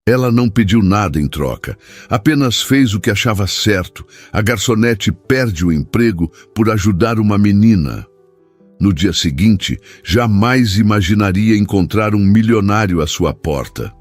Ela não pediu nada em troca, apenas fez o que achava certo. A garçonete perde o emprego por ajudar uma menina. No dia seguinte, jamais imaginaria encontrar um milionário à sua porta.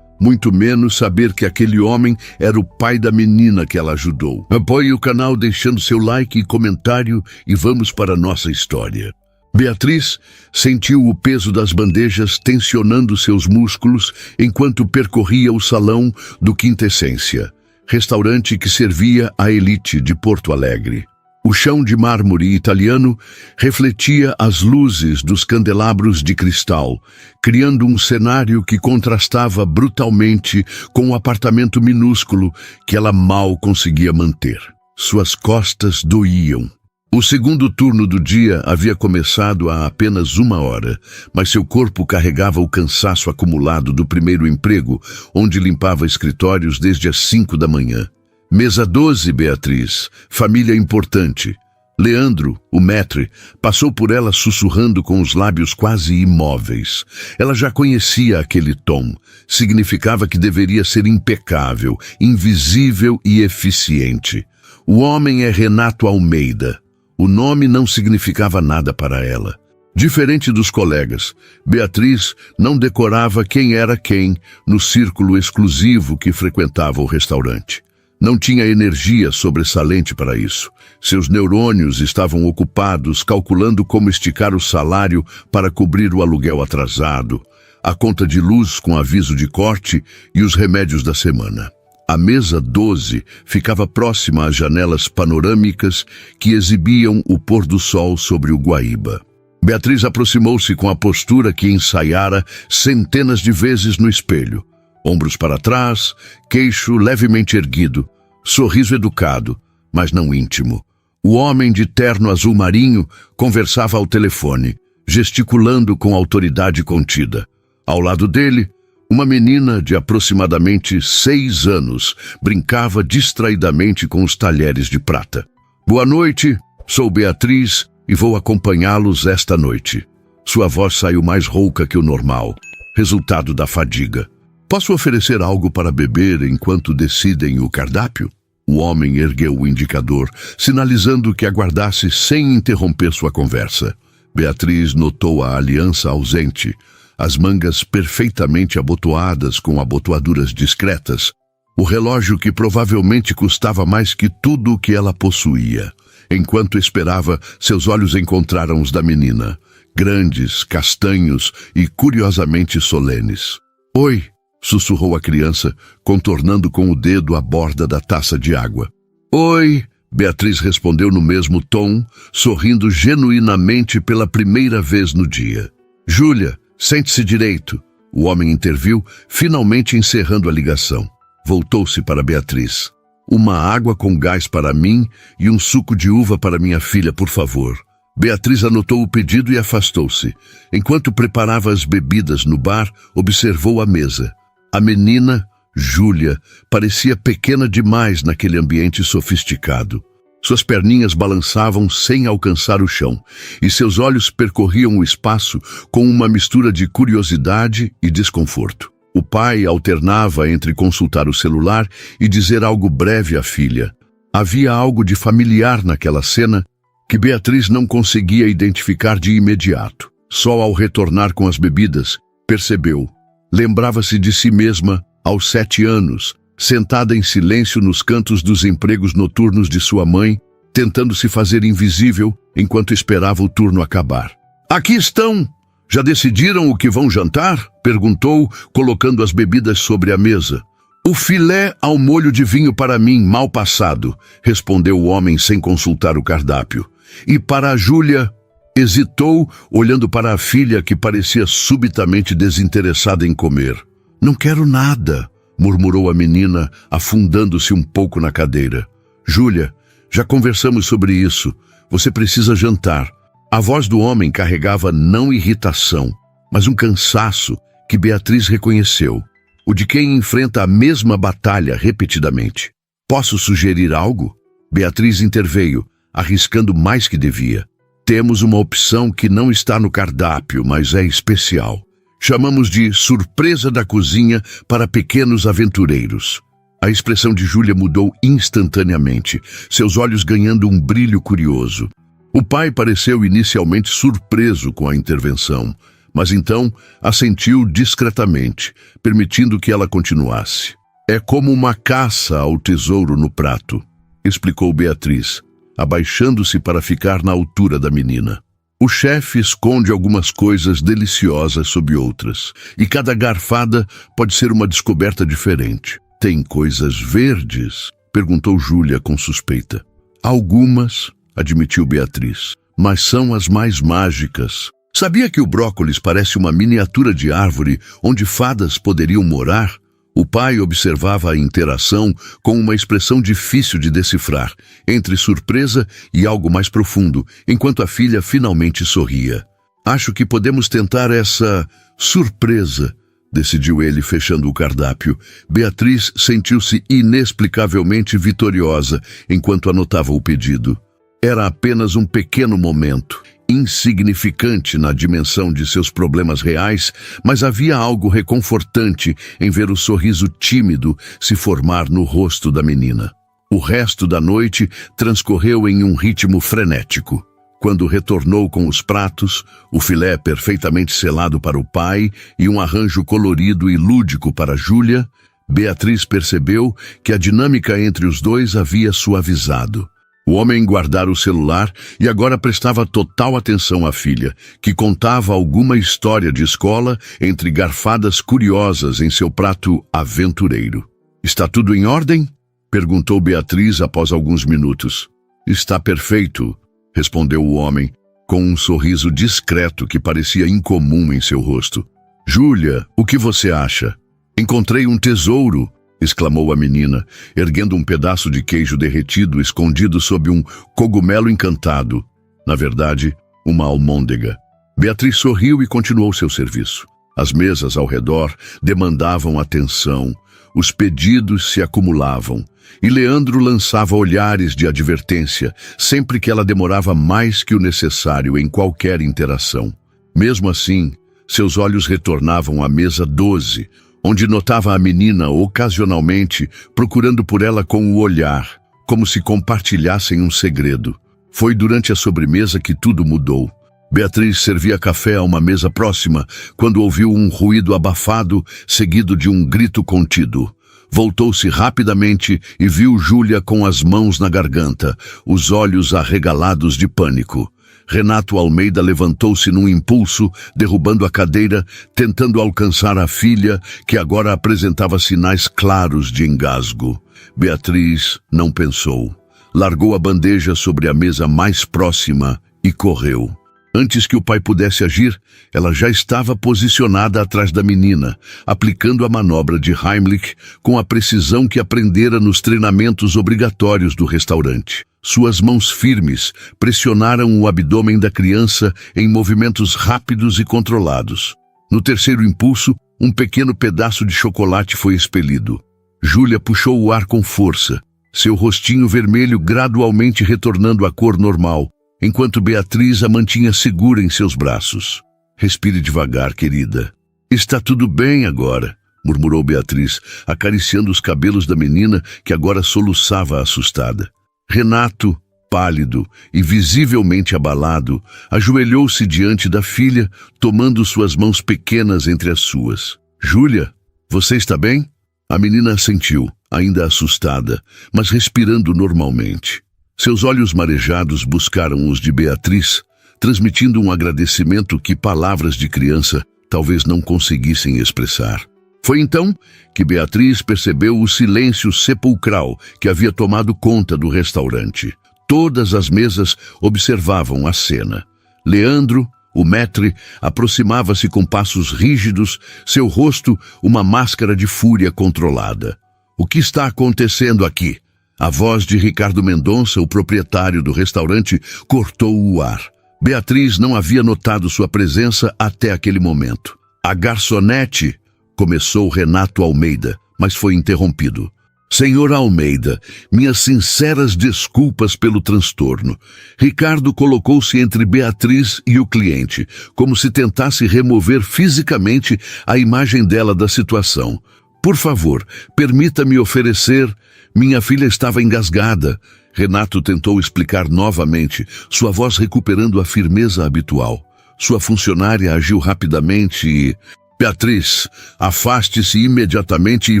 Muito menos saber que aquele homem era o pai da menina que ela ajudou. Apoie o canal deixando seu like e comentário e vamos para a nossa história. Beatriz sentiu o peso das bandejas tensionando seus músculos enquanto percorria o salão do Quintessência, restaurante que servia à elite de Porto Alegre. O chão de mármore italiano refletia as luzes dos candelabros de cristal, criando um cenário que contrastava brutalmente com o apartamento minúsculo que ela mal conseguia manter. Suas costas doíam. O segundo turno do dia havia começado há apenas 1 hora, mas seu corpo carregava o cansaço acumulado do primeiro emprego, onde limpava escritórios desde as 5 da manhã. Mesa 12, Beatriz, família importante. Leandro, o maître, passou por ela sussurrando com os lábios quase imóveis. Ela já conhecia aquele tom. Significava que deveria ser impecável, invisível e eficiente. O homem é Renato Almeida. O nome não significava nada para ela. Diferente dos colegas, Beatriz não decorava quem era quem no círculo exclusivo que frequentava o restaurante. Não tinha energia sobressalente para isso. Seus neurônios estavam ocupados calculando como esticar o salário para cobrir o aluguel atrasado, a conta de luz com aviso de corte e os remédios da semana. A mesa 12 ficava próxima às janelas panorâmicas que exibiam o pôr do sol sobre o Guaíba. Beatriz aproximou-se com a postura que ensaiara centenas de vezes no espelho. Ombros para trás, queixo levemente erguido, sorriso educado, mas não íntimo. O homem de terno azul marinho conversava ao telefone, gesticulando com autoridade contida. Ao lado dele, uma menina de aproximadamente 6 anos brincava distraidamente com os talheres de prata. Boa noite, sou Beatriz e vou acompanhá-los esta noite. Sua voz saiu mais rouca que o normal, resultado da fadiga. Posso oferecer algo para beber enquanto decidem o cardápio? O homem ergueu o indicador, sinalizando que aguardasse sem interromper sua conversa. Beatriz notou a aliança ausente, as mangas perfeitamente abotoadas com abotoaduras discretas, o relógio que provavelmente custava mais que tudo o que ela possuía. Enquanto esperava, seus olhos encontraram os da menina, grandes, castanhos e curiosamente solenes. Oi! Sussurrou a criança, contornando com o dedo a borda da taça de água. Oi! Beatriz respondeu no mesmo tom, sorrindo genuinamente pela primeira vez no dia. Júlia, sente-se direito. O homem interviu, finalmente encerrando a ligação. Voltou-se para Beatriz. Uma água com gás para mim e um suco de uva para minha filha, por favor. Beatriz anotou o pedido e afastou-se. Enquanto preparava as bebidas no bar, observou a mesa. A menina, Júlia, parecia pequena demais naquele ambiente sofisticado. Suas perninhas balançavam sem alcançar o chão, e seus olhos percorriam o espaço com uma mistura de curiosidade e desconforto. O pai alternava entre consultar o celular e dizer algo breve à filha. Havia algo de familiar naquela cena que Beatriz não conseguia identificar de imediato. Só ao retornar com as bebidas, percebeu. Lembrava-se de si mesma, aos 7 anos, sentada em silêncio nos cantos dos empregos noturnos de sua mãe, tentando se fazer invisível enquanto esperava o turno acabar. Aqui estão! Já decidiram o que vão jantar? Perguntou, colocando as bebidas sobre a mesa. O filé ao molho de vinho para mim, mal passado, respondeu o homem sem consultar o cardápio. E para a Júlia... Hesitou, olhando para a filha que parecia subitamente desinteressada em comer. Não quero nada, murmurou a menina, afundando-se um pouco na cadeira. Júlia, já conversamos sobre isso. Você precisa jantar. A voz do homem carregava não irritação, mas um cansaço que Beatriz reconheceu. O de quem enfrenta a mesma batalha repetidamente. Posso sugerir algo? Beatriz interveio, arriscando mais que devia. Temos uma opção que não está no cardápio, mas é especial. Chamamos de surpresa da cozinha para pequenos aventureiros. A expressão de Júlia mudou instantaneamente, seus olhos ganhando um brilho curioso. O pai pareceu inicialmente surpreso com a intervenção, mas então assentiu discretamente, permitindo que ela continuasse. É como uma caça ao tesouro no prato, explicou Beatriz, abaixando-se para ficar na altura da menina. O chefe esconde algumas coisas deliciosas sob outras, e cada garfada pode ser uma descoberta diferente. Tem coisas verdes? Perguntou Júlia com suspeita. Algumas, admitiu Beatriz, mas são as mais mágicas. Sabia que o brócolis parece uma miniatura de árvore onde fadas poderiam morar? O pai observava a interação com uma expressão difícil de decifrar, entre surpresa e algo mais profundo, enquanto a filha finalmente sorria. Acho que podemos tentar essa surpresa, decidiu ele, fechando o cardápio. Beatriz sentiu-se inexplicavelmente vitoriosa enquanto anotava o pedido. Era apenas um pequeno momento, insignificante na dimensão de seus problemas reais, mas havia algo reconfortante em ver o sorriso tímido se formar no rosto da menina. O resto da noite transcorreu em um ritmo frenético. Quando retornou com os pratos, o filé perfeitamente selado para o pai e um arranjo colorido e lúdico para Júlia, Beatriz percebeu que a dinâmica entre os dois havia suavizado. O homem guardara o celular e agora prestava total atenção à filha, que contava alguma história de escola entre garfadas curiosas em seu prato aventureiro. Está tudo em ordem? Perguntou Beatriz após alguns minutos. Está perfeito, respondeu o homem, com um sorriso discreto que parecia incomum em seu rosto. Júlia, o que você acha? Encontrei um tesouro, exclamou a menina, erguendo um pedaço de queijo derretido escondido sob um cogumelo encantado. Na verdade, uma almôndega. Beatriz sorriu e continuou seu serviço. As mesas ao redor demandavam atenção, os pedidos se acumulavam, e Leandro lançava olhares de advertência sempre que ela demorava mais que o necessário em qualquer interação. Mesmo assim, seus olhos retornavam à mesa 12, onde notava a menina ocasionalmente procurando por ela com o olhar, como se compartilhassem um segredo. Foi durante a sobremesa que tudo mudou. Beatriz servia café a uma mesa próxima quando ouviu um ruído abafado seguido de um grito contido. Voltou-se rapidamente e viu Júlia com as mãos na garganta, os olhos arregalados de pânico. Renato Almeida levantou-se num impulso, derrubando a cadeira, tentando alcançar a filha, que agora apresentava sinais claros de engasgo. Beatriz não pensou. Largou a bandeja sobre a mesa mais próxima e correu. Antes que o pai pudesse agir, ela já estava posicionada atrás da menina, aplicando a manobra de Heimlich com a precisão que aprendera nos treinamentos obrigatórios do restaurante. Suas mãos firmes pressionaram o abdômen da criança em movimentos rápidos e controlados. No terceiro impulso, um pequeno pedaço de chocolate foi expelido. Júlia puxou o ar com força, seu rostinho vermelho gradualmente retornando à cor normal, enquanto Beatriz a mantinha segura em seus braços. Respire devagar, querida. Está tudo bem agora, murmurou Beatriz, acariciando os cabelos da menina que agora soluçava assustada. Renato, pálido e visivelmente abalado, ajoelhou-se diante da filha, tomando suas mãos pequenas entre as suas. Júlia, você está bem? A menina assentiu, ainda assustada, mas respirando normalmente. Seus olhos marejados buscaram os de Beatriz, transmitindo um agradecimento que palavras de criança talvez não conseguissem expressar. Foi então que Beatriz percebeu o silêncio sepulcral que havia tomado conta do restaurante. Todas as mesas observavam a cena. Leandro, o maître, aproximava-se com passos rígidos, seu rosto uma máscara de fúria controlada. O que está acontecendo aqui? A voz de Ricardo Mendonça, o proprietário do restaurante, cortou o ar. Beatriz não havia notado sua presença até aquele momento. A garçonete, começou Renato Almeida, mas foi interrompido. Senhor Almeida, minhas sinceras desculpas pelo transtorno. Ricardo colocou-se entre Beatriz e o cliente, como se tentasse remover fisicamente a imagem dela da situação. Por favor, permita-me oferecer... Minha filha estava engasgada. Renato tentou explicar novamente, sua voz recuperando a firmeza habitual. Sua funcionária agiu rapidamente e... Beatriz, afaste-se imediatamente e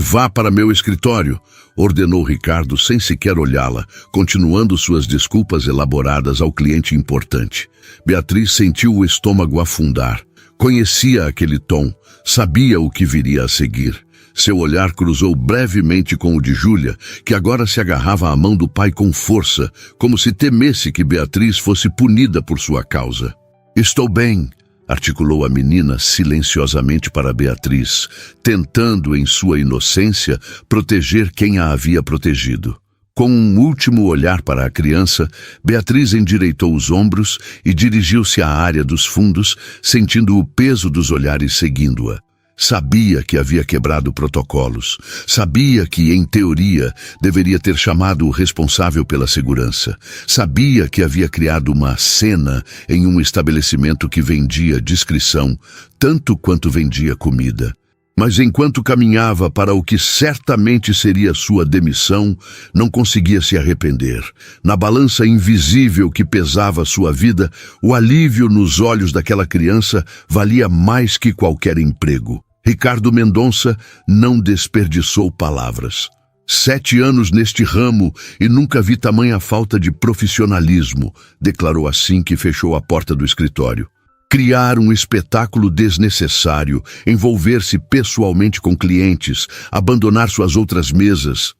vá para meu escritório, ordenou Ricardo sem sequer olhá-la, continuando suas desculpas elaboradas ao cliente importante. Beatriz sentiu o estômago afundar. Conhecia aquele tom, sabia o que viria a seguir. Seu olhar cruzou brevemente com o de Júlia, que agora se agarrava à mão do pai com força, como se temesse que Beatriz fosse punida por sua causa. Estou bem, articulou a menina silenciosamente para Beatriz, tentando, em sua inocência, proteger quem a havia protegido. Com um último olhar para a criança, Beatriz endireitou os ombros e dirigiu-se à área dos fundos, sentindo o peso dos olhares seguindo-a. Sabia que havia quebrado protocolos. Sabia que, em teoria, deveria ter chamado o responsável pela segurança. Sabia que havia criado uma cena em um estabelecimento que vendia discrição, tanto quanto vendia comida. Mas enquanto caminhava para o que certamente seria sua demissão, não conseguia se arrepender. Na balança invisível que pesava sua vida, o alívio nos olhos daquela criança valia mais que qualquer emprego. Ricardo Mendonça não desperdiçou palavras. 7 anos neste ramo e nunca vi tamanha falta de profissionalismo, declarou assim que fechou a porta do escritório. Criar um espetáculo desnecessário, envolver-se pessoalmente com clientes, abandonar suas outras mesas.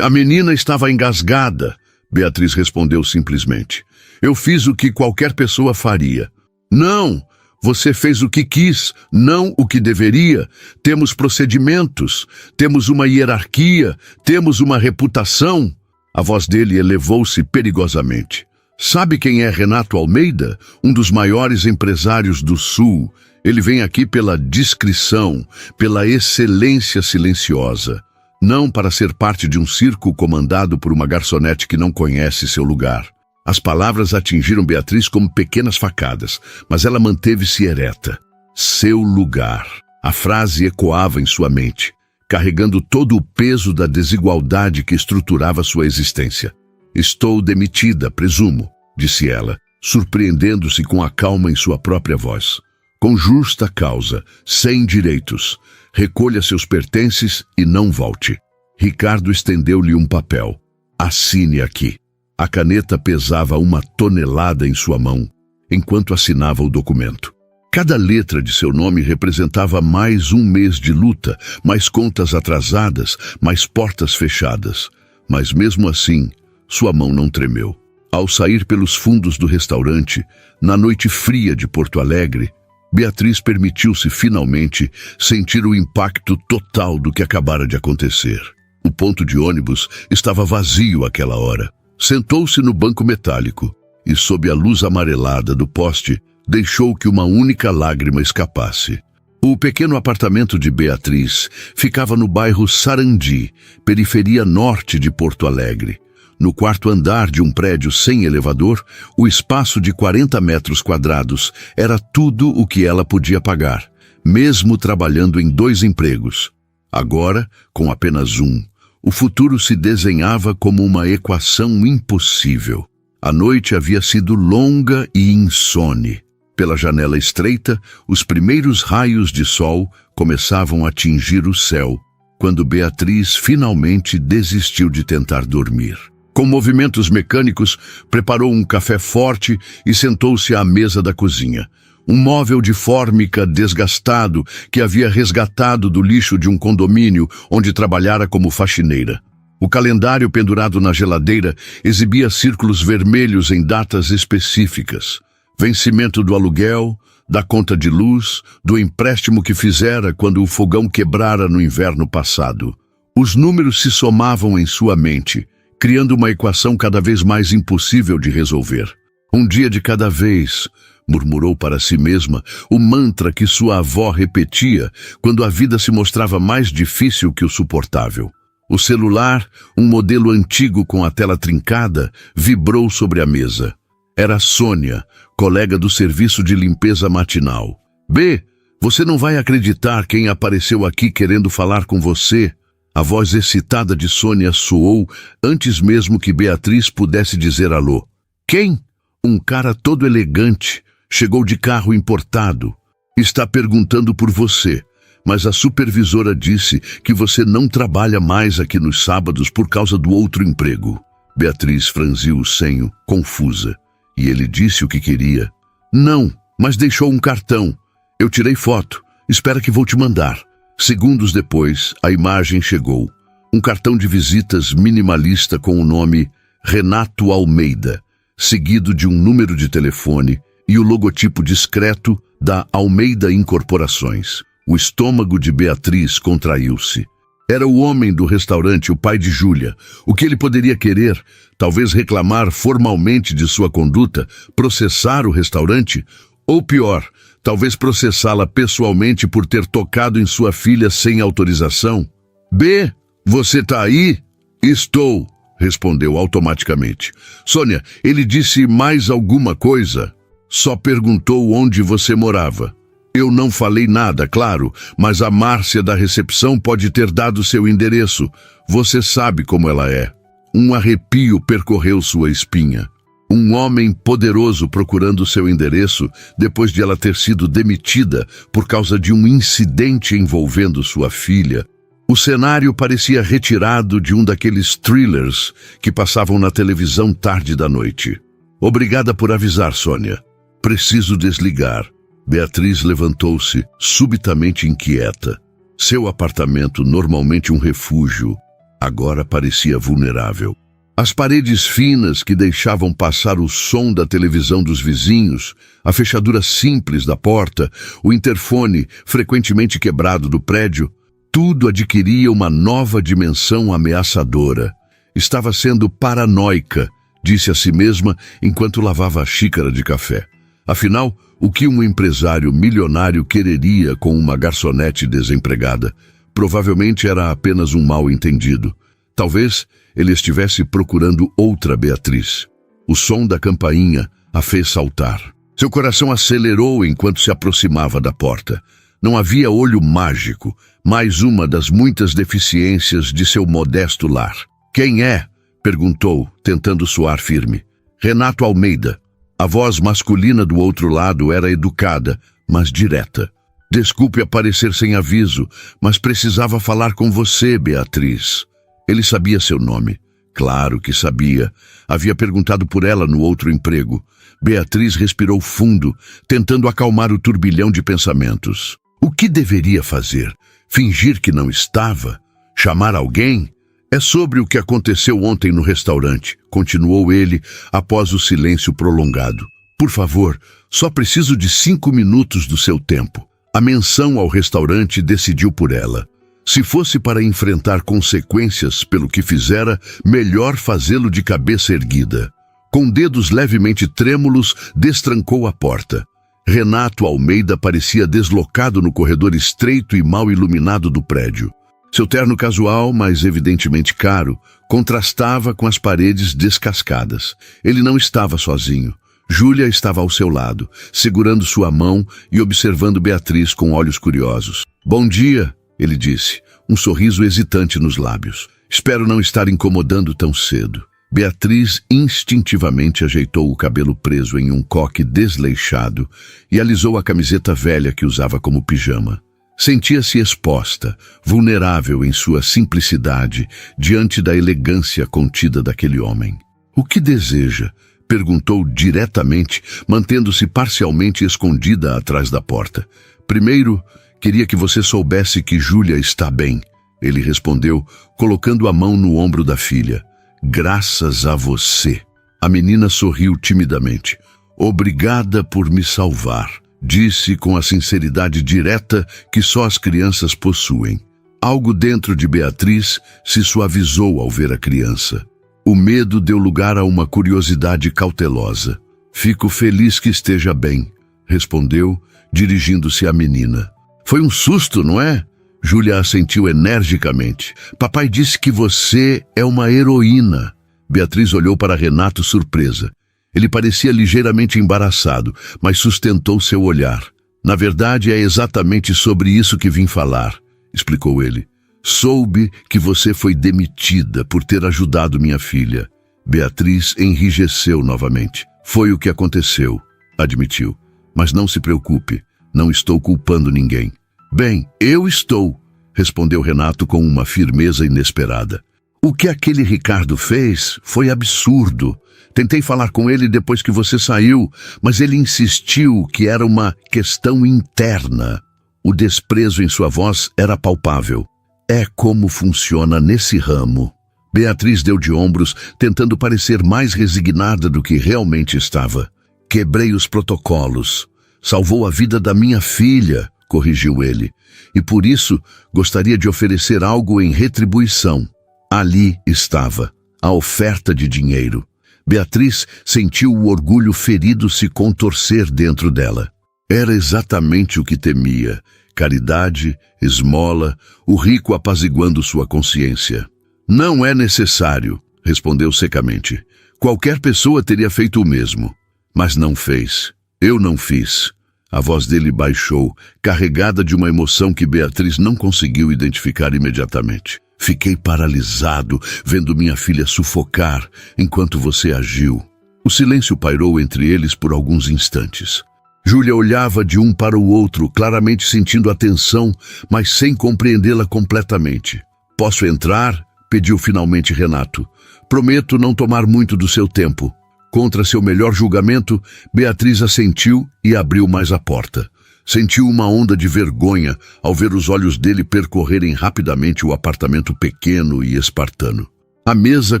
A menina estava engasgada, Beatriz respondeu simplesmente. Eu fiz o que qualquer pessoa faria. Não! Você fez o que quis, não o que deveria. Temos procedimentos, temos uma hierarquia, temos uma reputação. A voz dele elevou-se perigosamente. Sabe quem é Renato Almeida? Um dos maiores empresários do Sul. Ele vem aqui pela discrição, pela excelência silenciosa. Não para ser parte de um circo comandado por uma garçonete que não conhece seu lugar. As palavras atingiram Beatriz como pequenas facadas, mas ela manteve-se ereta. Seu lugar. A frase ecoava em sua mente, carregando todo o peso da desigualdade que estruturava sua existência. Estou demitida, presumo, disse ela, surpreendendo-se com a calma em sua própria voz. Com justa causa, sem direitos. Recolha seus pertences e não volte. Ricardo estendeu-lhe um papel. Assine aqui. A caneta pesava 1 tonelada em sua mão, enquanto assinava o documento. Cada letra de seu nome representava mais 1 mês de luta, mais contas atrasadas, mais portas fechadas. Mas mesmo assim, sua mão não tremeu. Ao sair pelos fundos do restaurante, na noite fria de Porto Alegre, Beatriz permitiu-se finalmente sentir o impacto total do que acabara de acontecer. O ponto de ônibus estava vazio àquela hora. Sentou-se no banco metálico e, sob a luz amarelada do poste, deixou que uma única lágrima escapasse. O pequeno apartamento de Beatriz ficava no bairro Sarandi, periferia norte de Porto Alegre. No 4º andar de um prédio sem elevador, o espaço de 40 metros quadrados era tudo o que ela podia pagar, mesmo trabalhando em 2 empregos. Agora, com apenas 1, o futuro se desenhava como uma equação impossível. A noite havia sido longa e insone. Pela janela estreita, os primeiros raios de sol começavam a tingir o céu, quando Beatriz finalmente desistiu de tentar dormir. Com movimentos mecânicos, preparou um café forte e sentou-se à mesa da cozinha. Um móvel de fórmica desgastado que havia resgatado do lixo de um condomínio onde trabalhara como faxineira. O calendário pendurado na geladeira exibia círculos vermelhos em datas específicas. Vencimento do aluguel, da conta de luz, do empréstimo que fizera quando o fogão quebrara no inverno passado. Os números se somavam em sua mente, criando uma equação cada vez mais impossível de resolver. Um dia de cada vez, murmurou para si mesma o mantra que sua avó repetia quando a vida se mostrava mais difícil que o suportável. O celular, um modelo antigo com a tela trincada, vibrou sobre a mesa. Era Sônia, colega do serviço de limpeza matinal. B, você não vai acreditar quem apareceu aqui querendo falar com você. A voz excitada de Sônia soou antes mesmo que Beatriz pudesse dizer alô. Quem? Um cara todo elegante. Chegou de carro importado. Está perguntando por você, mas a supervisora disse que você não trabalha mais aqui nos sábados por causa do outro emprego. Beatriz franziu o senho, confusa. E ele disse o que queria. Não, mas deixou um cartão. Eu tirei foto. Espera que vou te mandar. Segundos depois, a imagem chegou. Um cartão de visitas minimalista com o nome Renato Almeida, seguido de um número de telefone e o logotipo discreto da Almeida Incorporações. O estômago de Beatriz contraiu-se. Era o homem do restaurante, o pai de Júlia. O que ele poderia querer? Talvez reclamar formalmente de sua conduta, processar o restaurante? Ou pior, talvez processá-la pessoalmente por ter tocado em sua filha sem autorização? B, você tá aí? Estou, respondeu automaticamente. Sônia, ele disse mais alguma coisa? Só perguntou onde você morava. Eu não falei nada, claro, mas a Márcia da recepção pode ter dado seu endereço. Você sabe como ela é. Um arrepio percorreu sua espinha. Um homem poderoso procurando seu endereço depois de ela ter sido demitida por causa de um incidente envolvendo sua filha. O cenário parecia retirado de um daqueles thrillers que passavam na televisão tarde da noite. Obrigada por avisar, Sônia. Preciso desligar. Beatriz levantou-se, subitamente inquieta. Seu apartamento, normalmente um refúgio, agora parecia vulnerável. As paredes finas que deixavam passar o som da televisão dos vizinhos, a fechadura simples da porta, o interfone frequentemente quebrado do prédio, tudo adquiria uma nova dimensão ameaçadora. Estava sendo paranoica, disse a si mesma enquanto lavava a xícara de café. Afinal, o que um empresário milionário quereria com uma garçonete desempregada? Provavelmente era apenas um mal-entendido. Talvez ele estivesse procurando outra Beatriz. O som da campainha a fez saltar. Seu coração acelerou enquanto se aproximava da porta. Não havia olho mágico, mais uma das muitas deficiências de seu modesto lar. Quem é? Perguntou, tentando soar firme. Renato Almeida. A voz masculina do outro lado era educada, mas direta. Desculpe aparecer sem aviso, mas precisava falar com você, Beatriz. Ele sabia seu nome. Claro que sabia. Havia perguntado por ela no outro emprego. Beatriz respirou fundo, tentando acalmar o turbilhão de pensamentos. O que deveria fazer? Fingir que não estava? Chamar alguém? É sobre o que aconteceu ontem no restaurante, continuou ele após o silêncio prolongado. Por favor, só preciso de 5 minutos do seu tempo. A menção ao restaurante decidiu por ela. Se fosse para enfrentar consequências pelo que fizera, melhor fazê-lo de cabeça erguida. Com dedos levemente trêmulos, destrancou a porta. Renato Almeida parecia deslocado no corredor estreito e mal iluminado do prédio. Seu terno casual, mas evidentemente caro, contrastava com as paredes descascadas. Ele não estava sozinho. Júlia estava ao seu lado, segurando sua mão e observando Beatriz com olhos curiosos. Bom dia, ele disse, um sorriso hesitante nos lábios. Espero não estar incomodando tão cedo. Beatriz instintivamente ajeitou o cabelo preso em um coque desleixado e alisou a camiseta velha que usava como pijama. Sentia-se exposta, vulnerável em sua simplicidade, diante da elegância contida daquele homem. O que deseja? Perguntou diretamente, mantendo-se parcialmente escondida atrás da porta. Primeiro, queria que você soubesse que Júlia está bem. Ele respondeu, colocando a mão no ombro da filha. Graças a você. A menina sorriu timidamente. Obrigada por me salvar. Disse com a sinceridade direta que só as crianças possuem. Algo dentro de Beatriz se suavizou ao ver a criança. O medo deu lugar a uma curiosidade cautelosa. Fico feliz que esteja bem, respondeu, dirigindo-se à menina. Foi um susto, não é? Júlia assentiu energicamente. Papai disse que você é uma heroína. Beatriz olhou para Renato surpresa. Ele parecia ligeiramente embaraçado, mas sustentou seu olhar. Na verdade, é exatamente sobre isso que vim falar, explicou ele. Soube que você foi demitida por ter ajudado minha filha. Beatriz enrijeceu novamente. Foi o que aconteceu, admitiu. Mas não se preocupe, não estou culpando ninguém. Bem, eu estou, respondeu Renato com uma firmeza inesperada. O que aquele Ricardo fez foi absurdo. Tentei falar com ele depois que você saiu, mas ele insistiu que era uma questão interna. O desprezo em sua voz era palpável. É como funciona nesse ramo. Beatriz deu de ombros, tentando parecer mais resignada do que realmente estava. Quebrei os protocolos. Salvou a vida da minha filha, corrigiu ele. E por isso gostaria de oferecer algo em retribuição. Ali estava, a oferta de dinheiro. Beatriz sentiu o orgulho ferido se contorcer dentro dela. Era exatamente o que temia. Caridade, esmola, o rico apaziguando sua consciência. Não é necessário, respondeu secamente. Qualquer pessoa teria feito o mesmo. Mas não fez. Eu não fiz. A voz dele baixou, carregada de uma emoção que Beatriz não conseguiu identificar imediatamente. Fiquei paralisado, vendo minha filha sufocar enquanto você agiu. O silêncio pairou entre eles por alguns instantes. Júlia olhava de um para o outro, claramente sentindo a tensão, mas sem compreendê-la completamente. Posso entrar? Pediu finalmente Renato. Prometo não tomar muito do seu tempo. Contra seu melhor julgamento, Beatriz assentiu e abriu mais a porta. Sentiu uma onda de vergonha ao ver os olhos dele percorrerem rapidamente o apartamento pequeno e espartano. A mesa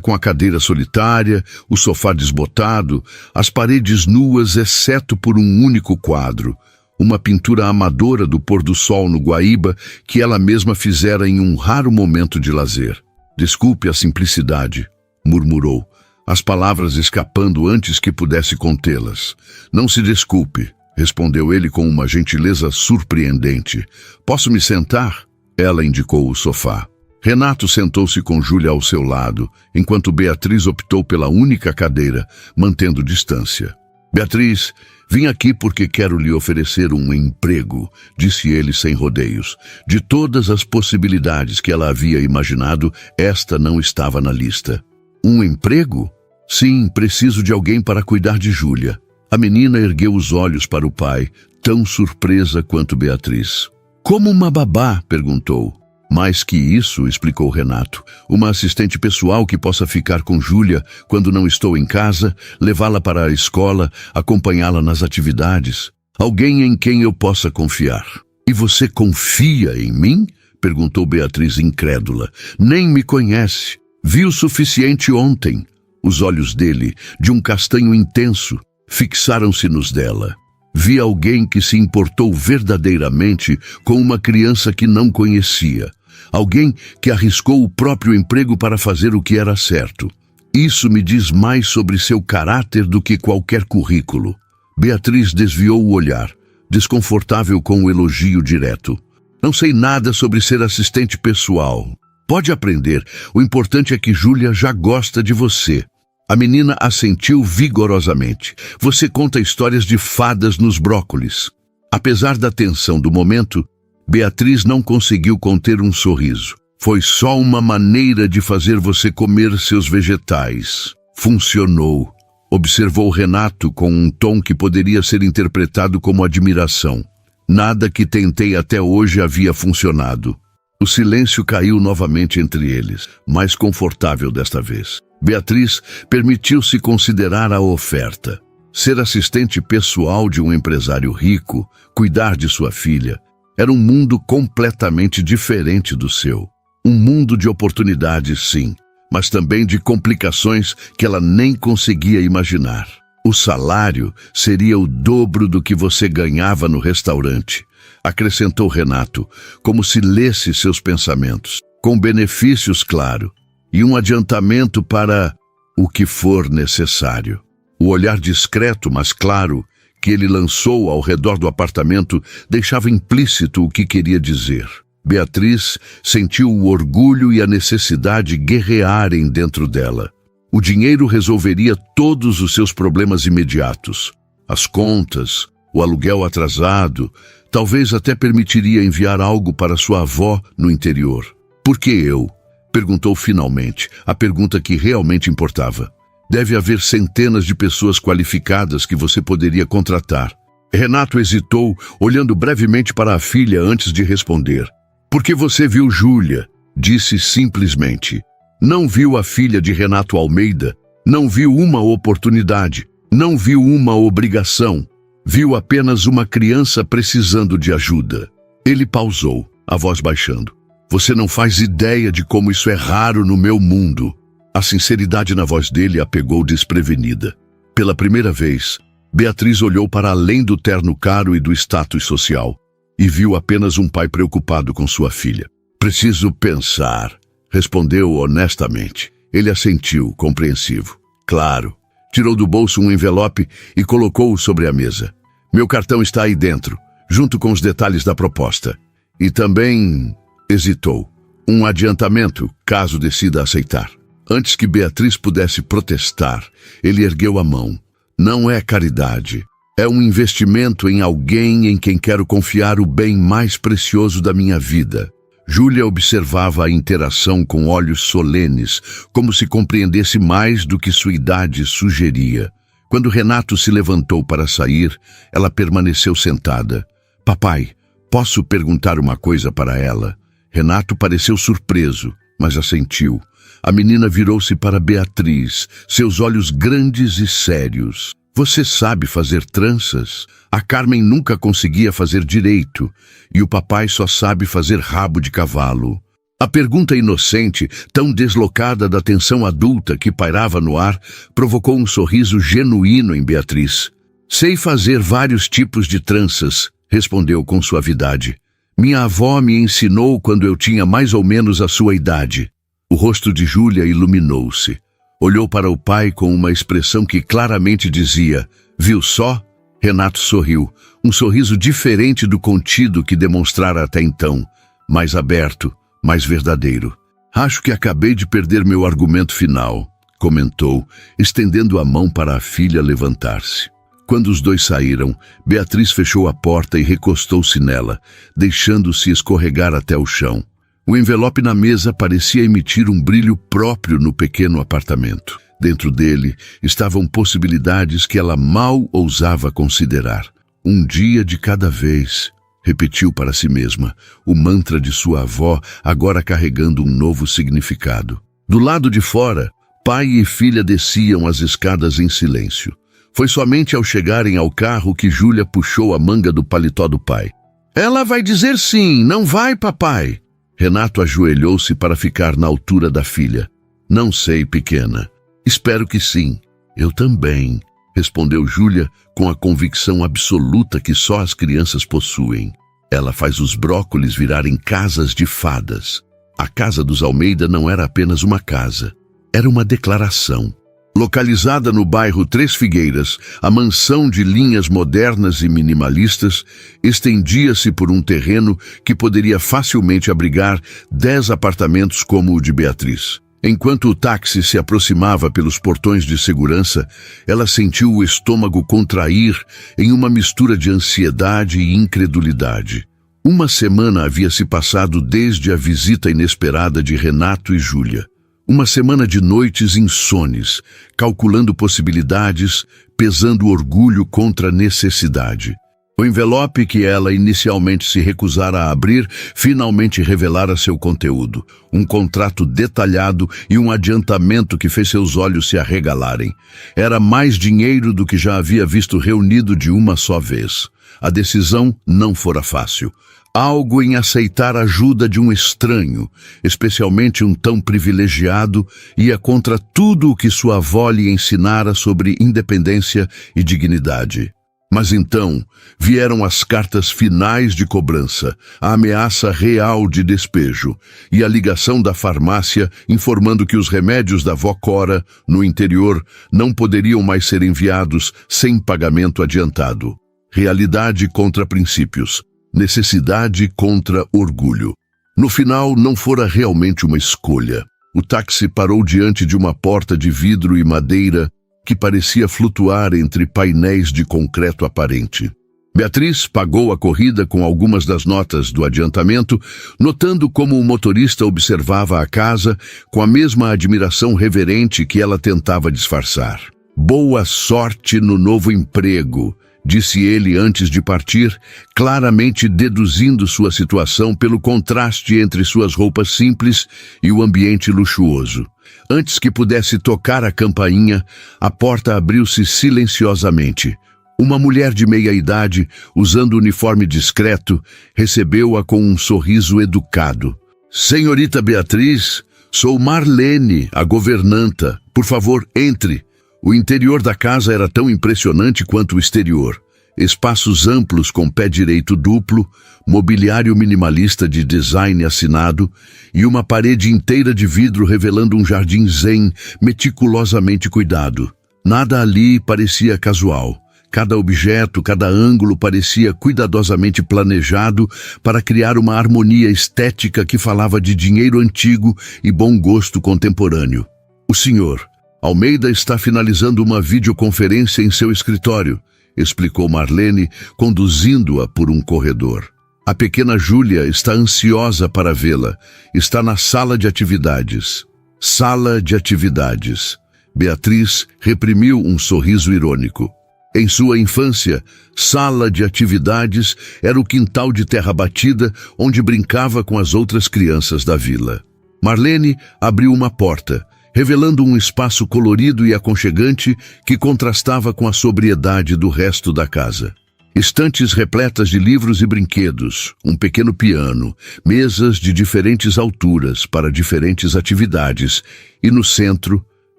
com a cadeira solitária, o sofá desbotado, as paredes nuas exceto por um único quadro, uma pintura amadora do pôr do sol no Guaíba que ela mesma fizera em um raro momento de lazer. Desculpe a simplicidade, murmurou, as palavras escapando antes que pudesse contê-las. Não se desculpe, respondeu ele com uma gentileza surpreendente. Posso me sentar? Ela indicou o sofá. Renato sentou-se com Júlia ao seu lado, enquanto Beatriz optou pela única cadeira, mantendo distância. Beatriz, vim aqui porque quero lhe oferecer um emprego, disse ele sem rodeios. De todas as possibilidades que ela havia imaginado, esta não estava na lista. Um emprego? Sim, preciso de alguém para cuidar de Júlia. A menina ergueu os olhos para o pai, tão surpresa quanto Beatriz. Como uma babá? Perguntou. Mais que isso, explicou Renato, uma assistente pessoal que possa ficar com Júlia quando não estou em casa, levá-la para a escola, acompanhá-la nas atividades. Alguém em quem eu possa confiar. E você confia em mim? Perguntou Beatriz incrédula. Nem me conhece. Vi o suficiente ontem. Os olhos dele, de um castanho intenso, fixaram-se nos dela. Vi alguém que se importou verdadeiramente com uma criança que não conhecia. Alguém que arriscou o próprio emprego para fazer o que era certo. Isso me diz mais sobre seu caráter do que qualquer currículo. Beatriz desviou o olhar, desconfortável com o elogio direto. Não sei nada sobre ser assistente pessoal. Pode aprender. O importante é que Júlia já gosta de você. A menina assentiu vigorosamente. Você conta histórias de fadas nos brócolis. Apesar da tensão do momento, Beatriz não conseguiu conter um sorriso. Foi só uma maneira de fazer você comer seus vegetais. Funcionou. Observou Renato com um tom que poderia ser interpretado como admiração. Nada que tentei até hoje havia funcionado. O silêncio caiu novamente entre eles, mais confortável desta vez. Beatriz permitiu-se considerar a oferta. Ser assistente pessoal de um empresário rico, cuidar de sua filha, era um mundo completamente diferente do seu. Um mundo de oportunidades, sim, mas também de complicações que ela nem conseguia imaginar. O salário seria o dobro do que você ganhava no restaurante, acrescentou Renato, como se lesse seus pensamentos, com benefícios, claro, e um adiantamento para o que for necessário. O olhar discreto, mas claro, que ele lançou ao redor do apartamento deixava implícito o que queria dizer. Beatriz sentiu o orgulho e a necessidade guerrearem dentro dela. O dinheiro resolveria todos os seus problemas imediatos. As contas, o aluguel atrasado, talvez até permitiria enviar algo para sua avó no interior. Por que eu? Perguntou finalmente, a pergunta que realmente importava. Deve haver centenas de pessoas qualificadas que você poderia contratar. Renato hesitou, olhando brevemente para a filha antes de responder. Porque você viu Júlia, disse simplesmente. Não viu a filha de Renato Almeida, não viu uma oportunidade, não viu uma obrigação. Viu apenas uma criança precisando de ajuda. Ele pausou, a voz baixando. Você não faz ideia de como isso é raro no meu mundo. A sinceridade na voz dele a pegou desprevenida. Pela primeira vez, Beatriz olhou para além do terno caro e do status social e viu apenas um pai preocupado com sua filha. Preciso pensar, respondeu honestamente. Ele assentiu, compreensivo. Claro. Tirou do bolso um envelope e colocou-o sobre a mesa. Meu cartão está aí dentro, junto com os detalhes da proposta. E também, hesitou, um adiantamento, caso decida aceitar. Antes que Beatriz pudesse protestar, ele ergueu a mão. Não é caridade. É um investimento em alguém em quem quero confiar o bem mais precioso da minha vida. Júlia observava a interação com olhos solenes, como se compreendesse mais do que sua idade sugeria. Quando Renato se levantou para sair, ela permaneceu sentada. Papai, posso perguntar uma coisa para ela? Renato pareceu surpreso, mas assentiu. A menina virou-se para Beatriz, seus olhos grandes e sérios. Você sabe fazer tranças? A Carmen nunca conseguia fazer direito, e o papai só sabe fazer rabo de cavalo. A pergunta inocente, tão deslocada da tensão adulta que pairava no ar, provocou um sorriso genuíno em Beatriz. Sei fazer vários tipos de tranças, respondeu com suavidade. Minha avó me ensinou quando eu tinha mais ou menos a sua idade. O rosto de Júlia iluminou-se. Olhou para o pai com uma expressão que claramente dizia, viu só? Renato sorriu, um sorriso diferente do contido que demonstrara até então, mais aberto, mais verdadeiro. Acho que acabei de perder meu argumento final, comentou, estendendo a mão para a filha levantar-se. Quando os dois saíram, Beatriz fechou a porta e recostou-se nela, deixando-se escorregar até o chão. O envelope na mesa parecia emitir um brilho próprio no pequeno apartamento. Dentro dele estavam possibilidades que ela mal ousava considerar. Um dia de cada vez, repetiu para si mesma, o mantra de sua avó, agora carregando um novo significado. Do lado de fora, pai e filha desciam as escadas em silêncio. Foi somente ao chegarem ao carro que Júlia puxou a manga do paletó do pai. Ela vai dizer sim, não vai, papai? Renato ajoelhou-se para ficar na altura da filha. Não sei, pequena. Espero que sim. Eu também, respondeu Júlia com a convicção absoluta que só as crianças possuem. Ela faz os brócolis virarem casas de fadas. A casa dos Almeida não era apenas uma casa. Era uma declaração. Localizada no bairro Três Figueiras, a mansão de linhas modernas e minimalistas estendia-se por um terreno que poderia facilmente abrigar 10 apartamentos como o de Beatriz. Enquanto o táxi se aproximava pelos portões de segurança, ela sentiu o estômago contrair em uma mistura de ansiedade e incredulidade. Uma semana havia se passado desde a visita inesperada de Renato e Júlia. Uma semana de noites insones, calculando possibilidades, pesando orgulho contra necessidade. O envelope que ela inicialmente se recusara a abrir, finalmente revelara seu conteúdo. Um contrato detalhado e um adiantamento que fez seus olhos se arregalarem. Era mais dinheiro do que já havia visto reunido de uma só vez. A decisão não fora fácil. Algo em aceitar a ajuda de um estranho, especialmente um tão privilegiado, ia contra tudo o que sua avó lhe ensinara sobre independência e dignidade. Mas então vieram as cartas finais de cobrança, a ameaça real de despejo e a ligação da farmácia informando que os remédios da vó Cora, no interior, não poderiam mais ser enviados sem pagamento adiantado. Realidade contra princípios. Necessidade contra orgulho. No final, não fora realmente uma escolha. O táxi parou diante de uma porta de vidro e madeira que parecia flutuar entre painéis de concreto aparente. Beatriz pagou a corrida com algumas das notas do adiantamento, notando como o motorista observava a casa com a mesma admiração reverente que ela tentava disfarçar. "Boa sorte no novo emprego", disse ele antes de partir, claramente deduzindo sua situação pelo contraste entre suas roupas simples e o ambiente luxuoso. Antes que pudesse tocar a campainha, a porta abriu-se silenciosamente. Uma mulher de meia-idade, usando uniforme discreto, recebeu-a com um sorriso educado. "Senhorita Beatriz, sou Marlene, a governanta. Por favor, entre." O interior da casa era tão impressionante quanto o exterior. Espaços amplos com pé direito duplo, mobiliário minimalista de design assinado e uma parede inteira de vidro revelando um jardim zen meticulosamente cuidado. Nada ali parecia casual. Cada objeto, cada ângulo parecia cuidadosamente planejado para criar uma harmonia estética que falava de dinheiro antigo e bom gosto contemporâneo. "O senhor Almeida está finalizando uma videoconferência em seu escritório", explicou Marlene, conduzindo-a por um corredor. "A pequena Júlia está ansiosa para vê-la. Está na sala de atividades." Sala de atividades. Beatriz reprimiu um sorriso irônico. Em sua infância, sala de atividades era o quintal de terra batida onde brincava com as outras crianças da vila. Marlene abriu uma porta, revelando um espaço colorido e aconchegante que contrastava com a sobriedade do resto da casa. Estantes repletas de livros e brinquedos, um pequeno piano, mesas de diferentes alturas para diferentes atividades e, no centro,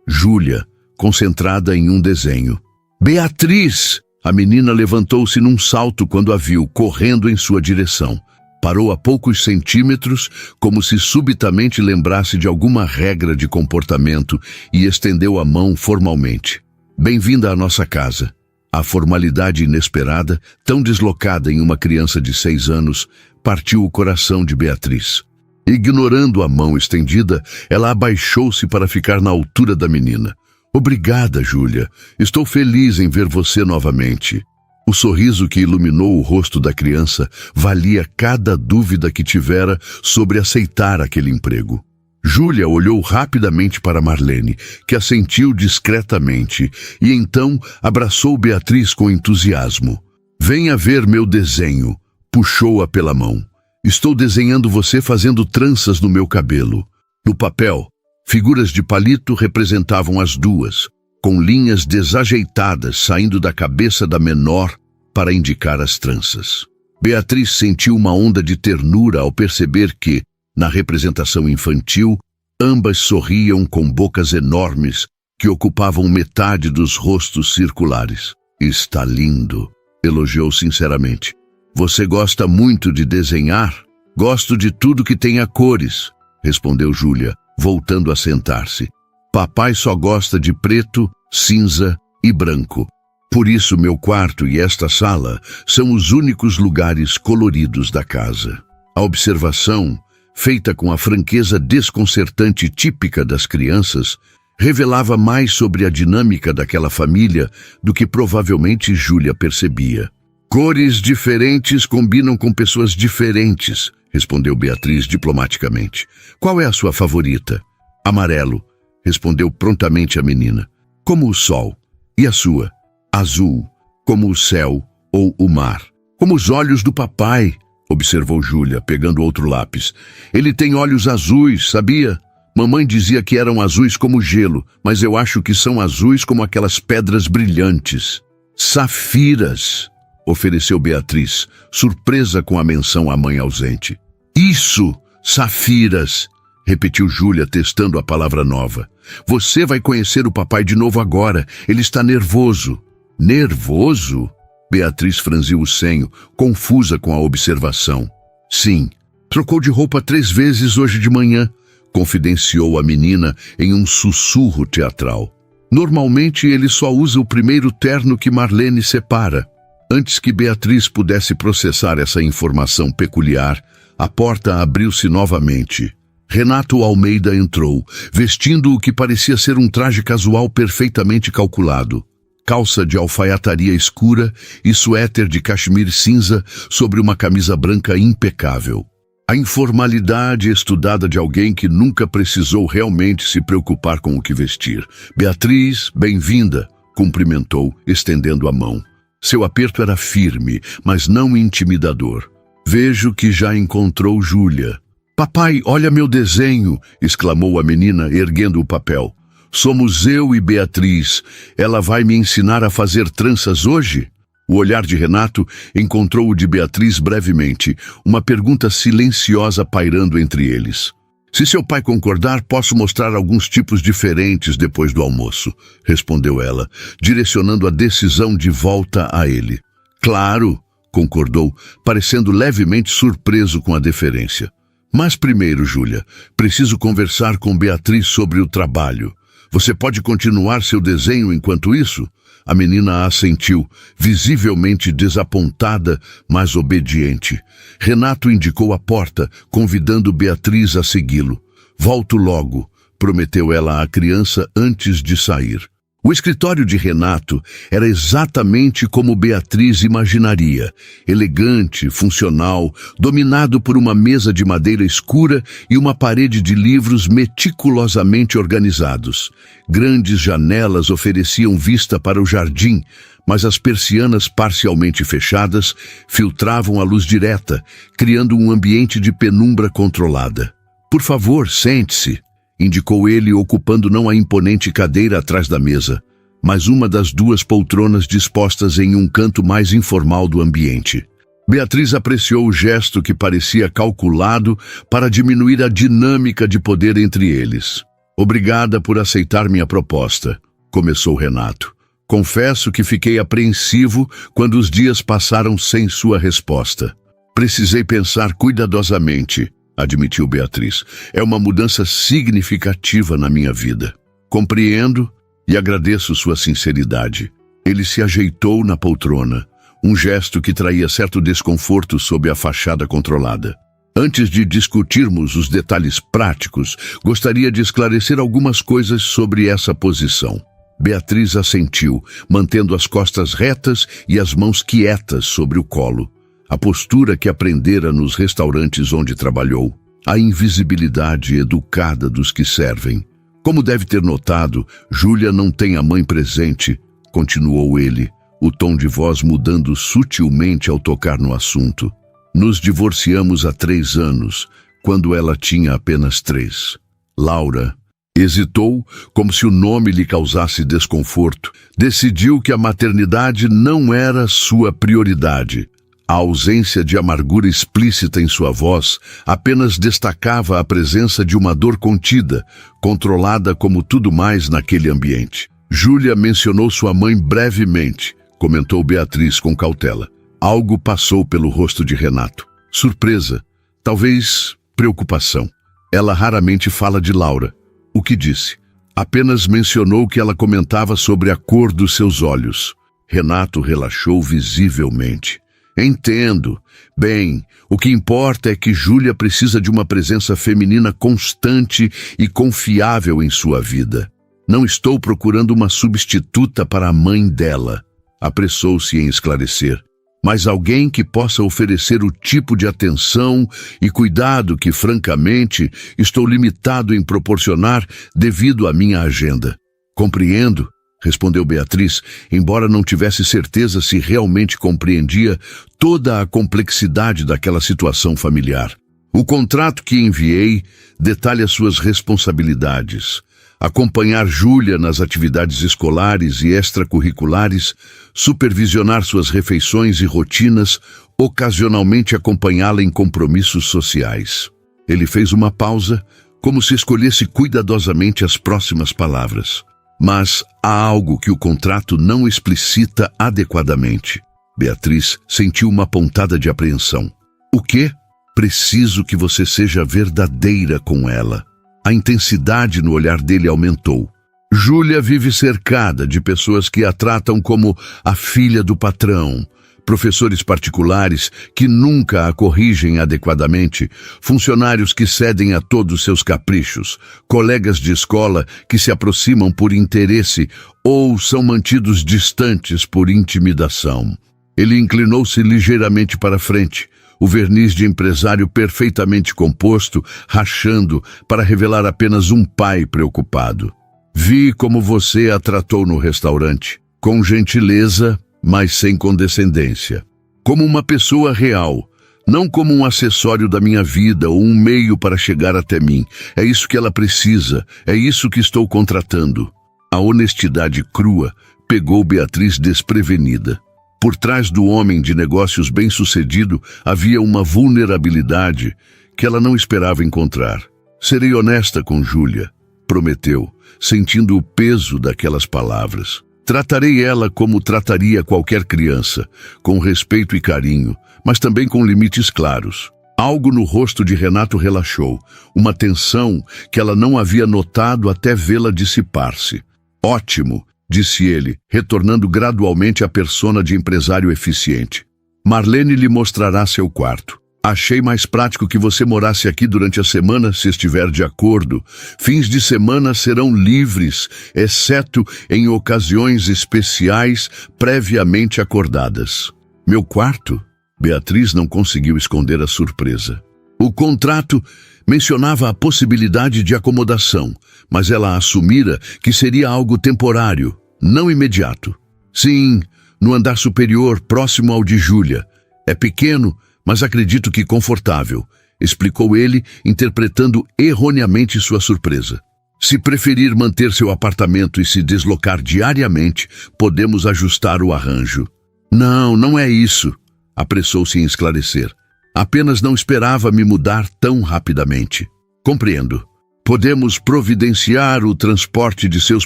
Júlia, concentrada em um desenho. "Beatriz!" A menina levantou-se num salto quando a viu, correndo em sua direção. Parou a poucos centímetros, como se subitamente lembrasse de alguma regra de comportamento, e estendeu a mão formalmente. "Bem-vinda à nossa casa." A formalidade inesperada, tão deslocada em uma criança de 6 anos, partiu o coração de Beatriz. Ignorando a mão estendida, ela abaixou-se para ficar na altura da menina. "Obrigada, Júlia. Estou feliz em ver você novamente." O sorriso que iluminou o rosto da criança valia cada dúvida que tivera sobre aceitar aquele emprego. Júlia olhou rapidamente para Marlene, que assentiu discretamente, e então abraçou Beatriz com entusiasmo. "Venha ver meu desenho." Puxou-a pela mão. "Estou desenhando você fazendo tranças no meu cabelo." No papel, figuras de palito representavam as duas, com linhas desajeitadas saindo da cabeça da menor para indicar as tranças. Beatriz sentiu uma onda de ternura ao perceber que, na representação infantil, ambas sorriam com bocas enormes que ocupavam metade dos rostos circulares. "Está lindo", elogiou sinceramente. "Você gosta muito de desenhar?" "Gosto de tudo que tenha cores", respondeu Júlia, voltando a sentar-se. "Papai só gosta de preto, cinza e branco. Por isso meu quarto e esta sala são os únicos lugares coloridos da casa." A observação, feita com a franqueza desconcertante típica das crianças, revelava mais sobre a dinâmica daquela família do que provavelmente Júlia percebia. "Cores diferentes combinam com pessoas diferentes", respondeu Beatriz diplomaticamente. "Qual é a sua favorita?" "Amarelo", respondeu prontamente a menina. "Como o sol." "E a sua?" "Azul, como o céu ou o mar." "Como os olhos do papai", observou Júlia, pegando outro lápis. "Ele tem olhos azuis, sabia? Mamãe dizia que eram azuis como gelo, mas eu acho que são azuis como aquelas pedras brilhantes." "Safiras", ofereceu Beatriz, surpresa com a menção à mãe ausente. "Isso, safiras", repetiu Júlia, testando a palavra nova. "Você vai conhecer o papai de novo agora. Ele está nervoso." "Nervoso?" Beatriz franziu o senho, confusa com a observação. "Sim, trocou de roupa 3 vezes hoje de manhã", confidenciou a menina em um sussurro teatral. "Normalmente ele só usa o primeiro terno que Marlene separa." Antes que Beatriz pudesse processar essa informação peculiar, A porta abriu-se novamente. Renato Almeida entrou, vestindo o que parecia ser um traje casual perfeitamente calculado. Calça de alfaiataria escura e suéter de cachemir cinza sobre uma camisa branca impecável. A informalidade estudada de alguém que nunca precisou realmente se preocupar com o que vestir. Beatriz, bem-vinda, cumprimentou, estendendo a mão. Seu aperto era firme, mas não intimidador. Vejo que já encontrou Júlia. Papai, olha meu desenho, exclamou a menina, erguendo o papel. Somos eu e Beatriz. Ela vai me ensinar a fazer tranças hoje? O olhar de Renato encontrou o de Beatriz brevemente, uma pergunta silenciosa pairando entre eles. Se seu pai concordar, posso mostrar alguns tipos diferentes depois do almoço, respondeu ela, direcionando a decisão de volta a ele. Claro, concordou, parecendo levemente surpreso com a deferência. Mas primeiro, Júlia, preciso conversar com Beatriz sobre o trabalho. Você pode continuar seu desenho enquanto isso? A menina assentiu, visivelmente desapontada, mas obediente. Renato indicou a porta, convidando Beatriz a segui-lo. Volto logo, prometeu ela à criança antes de sair. O escritório de Renato era exatamente como Beatriz imaginaria, elegante, funcional, dominado por uma mesa de madeira escura e uma parede de livros meticulosamente organizados. Grandes janelas ofereciam vista para o jardim, mas as persianas parcialmente fechadas filtravam a luz direta, criando um ambiente de penumbra controlada. Por favor, sente-se, indicou ele, ocupando não a imponente cadeira atrás da mesa, mas uma das duas poltronas dispostas em um canto mais informal do ambiente. Beatriz apreciou o gesto que parecia calculado para diminuir a dinâmica de poder entre eles. Obrigada por aceitar minha proposta, começou Renato. Confesso que fiquei apreensivo quando os dias passaram sem sua resposta. Precisei pensar cuidadosamente, admitiu Beatriz. É uma mudança significativa na minha vida. Compreendo e agradeço sua sinceridade. Ele se ajeitou na poltrona, um gesto que traía certo desconforto sob a fachada controlada. Antes de discutirmos os detalhes práticos, gostaria de esclarecer algumas coisas sobre essa posição. Beatriz assentiu, mantendo as costas retas e as mãos quietas sobre o colo. A postura que aprendera nos restaurantes onde trabalhou, a invisibilidade educada dos que servem. Como deve ter notado, Júlia não tem a mãe presente, continuou ele, o tom de voz mudando sutilmente ao tocar no assunto. Nos divorciamos há 3 anos, quando ela tinha apenas 3. Laura hesitou, como se o nome lhe causasse desconforto. Decidiu que a maternidade não era sua prioridade. A ausência de amargura explícita em sua voz apenas destacava a presença de uma dor contida, controlada como tudo mais naquele ambiente. Júlia mencionou sua mãe brevemente, comentou Beatriz com cautela. Algo passou pelo rosto de Renato. Surpresa, talvez preocupação. Ela raramente fala de Laura. O que disse? Apenas mencionou que ela comentava sobre a cor dos seus olhos. Renato relaxou visivelmente. Entendo. Bem, o que importa é que Júlia precisa de uma presença feminina constante e confiável em sua vida. Não estou procurando uma substituta para a mãe dela, apressou-se em esclarecer, mas alguém que possa oferecer o tipo de atenção e cuidado que, francamente, estou limitado em proporcionar devido à minha agenda. Compreendo, respondeu Beatriz, embora não tivesse certeza se realmente compreendia toda a complexidade daquela situação familiar. O contrato que enviei detalha suas responsabilidades. Acompanhar Júlia nas atividades escolares e extracurriculares, supervisionar suas refeições e rotinas, ocasionalmente acompanhá-la em compromissos sociais. Ele fez uma pausa, como se escolhesse cuidadosamente as próximas palavras. Mas há algo que o contrato não explicita adequadamente. Beatriz sentiu uma pontada de apreensão. O quê? Preciso que você seja verdadeira com ela. A intensidade no olhar dele aumentou. Júlia vive cercada de pessoas que a tratam como a filha do patrão, Professores particulares que nunca a corrigem adequadamente, funcionários que cedem a todos seus caprichos, colegas de escola que se aproximam por interesse ou são mantidos distantes por intimidação. Ele inclinou-se ligeiramente para frente, o verniz de empresário perfeitamente composto, rachando para revelar apenas um pai preocupado. Vi como você a tratou no restaurante, com gentileza, mas sem condescendência. Como uma pessoa real, não como um acessório da minha vida ou um meio para chegar até mim. É isso que ela precisa, é isso que estou contratando. A honestidade crua pegou Beatriz desprevenida. Por trás do homem de negócios bem-sucedido havia uma vulnerabilidade que ela não esperava encontrar. Serei honesta com Júlia, prometeu, sentindo o peso daquelas palavras. Tratarei ela como trataria qualquer criança, com respeito e carinho, mas também com limites claros. Algo no rosto de Renato relaxou, uma tensão que ela não havia notado até vê-la dissipar-se. Ótimo, disse ele, retornando gradualmente à persona de empresário eficiente. Marlene lhe mostrará seu quarto. Achei mais prático que você morasse aqui durante a semana, se estiver de acordo. Fins de semana serão livres, exceto em ocasiões especiais previamente acordadas. Meu quarto? Beatriz não conseguiu esconder a surpresa. O contrato mencionava a possibilidade de acomodação, mas ela assumira que seria algo temporário, não imediato. Sim, no andar superior, próximo ao de Júlia. É pequeno, mas acredito que confortável, explicou ele, interpretando erroneamente sua surpresa. Se preferir manter seu apartamento e se deslocar diariamente, podemos ajustar o arranjo. Não é isso, apressou-se em esclarecer. Apenas não esperava me mudar tão rapidamente. Compreendo. Podemos providenciar o transporte de seus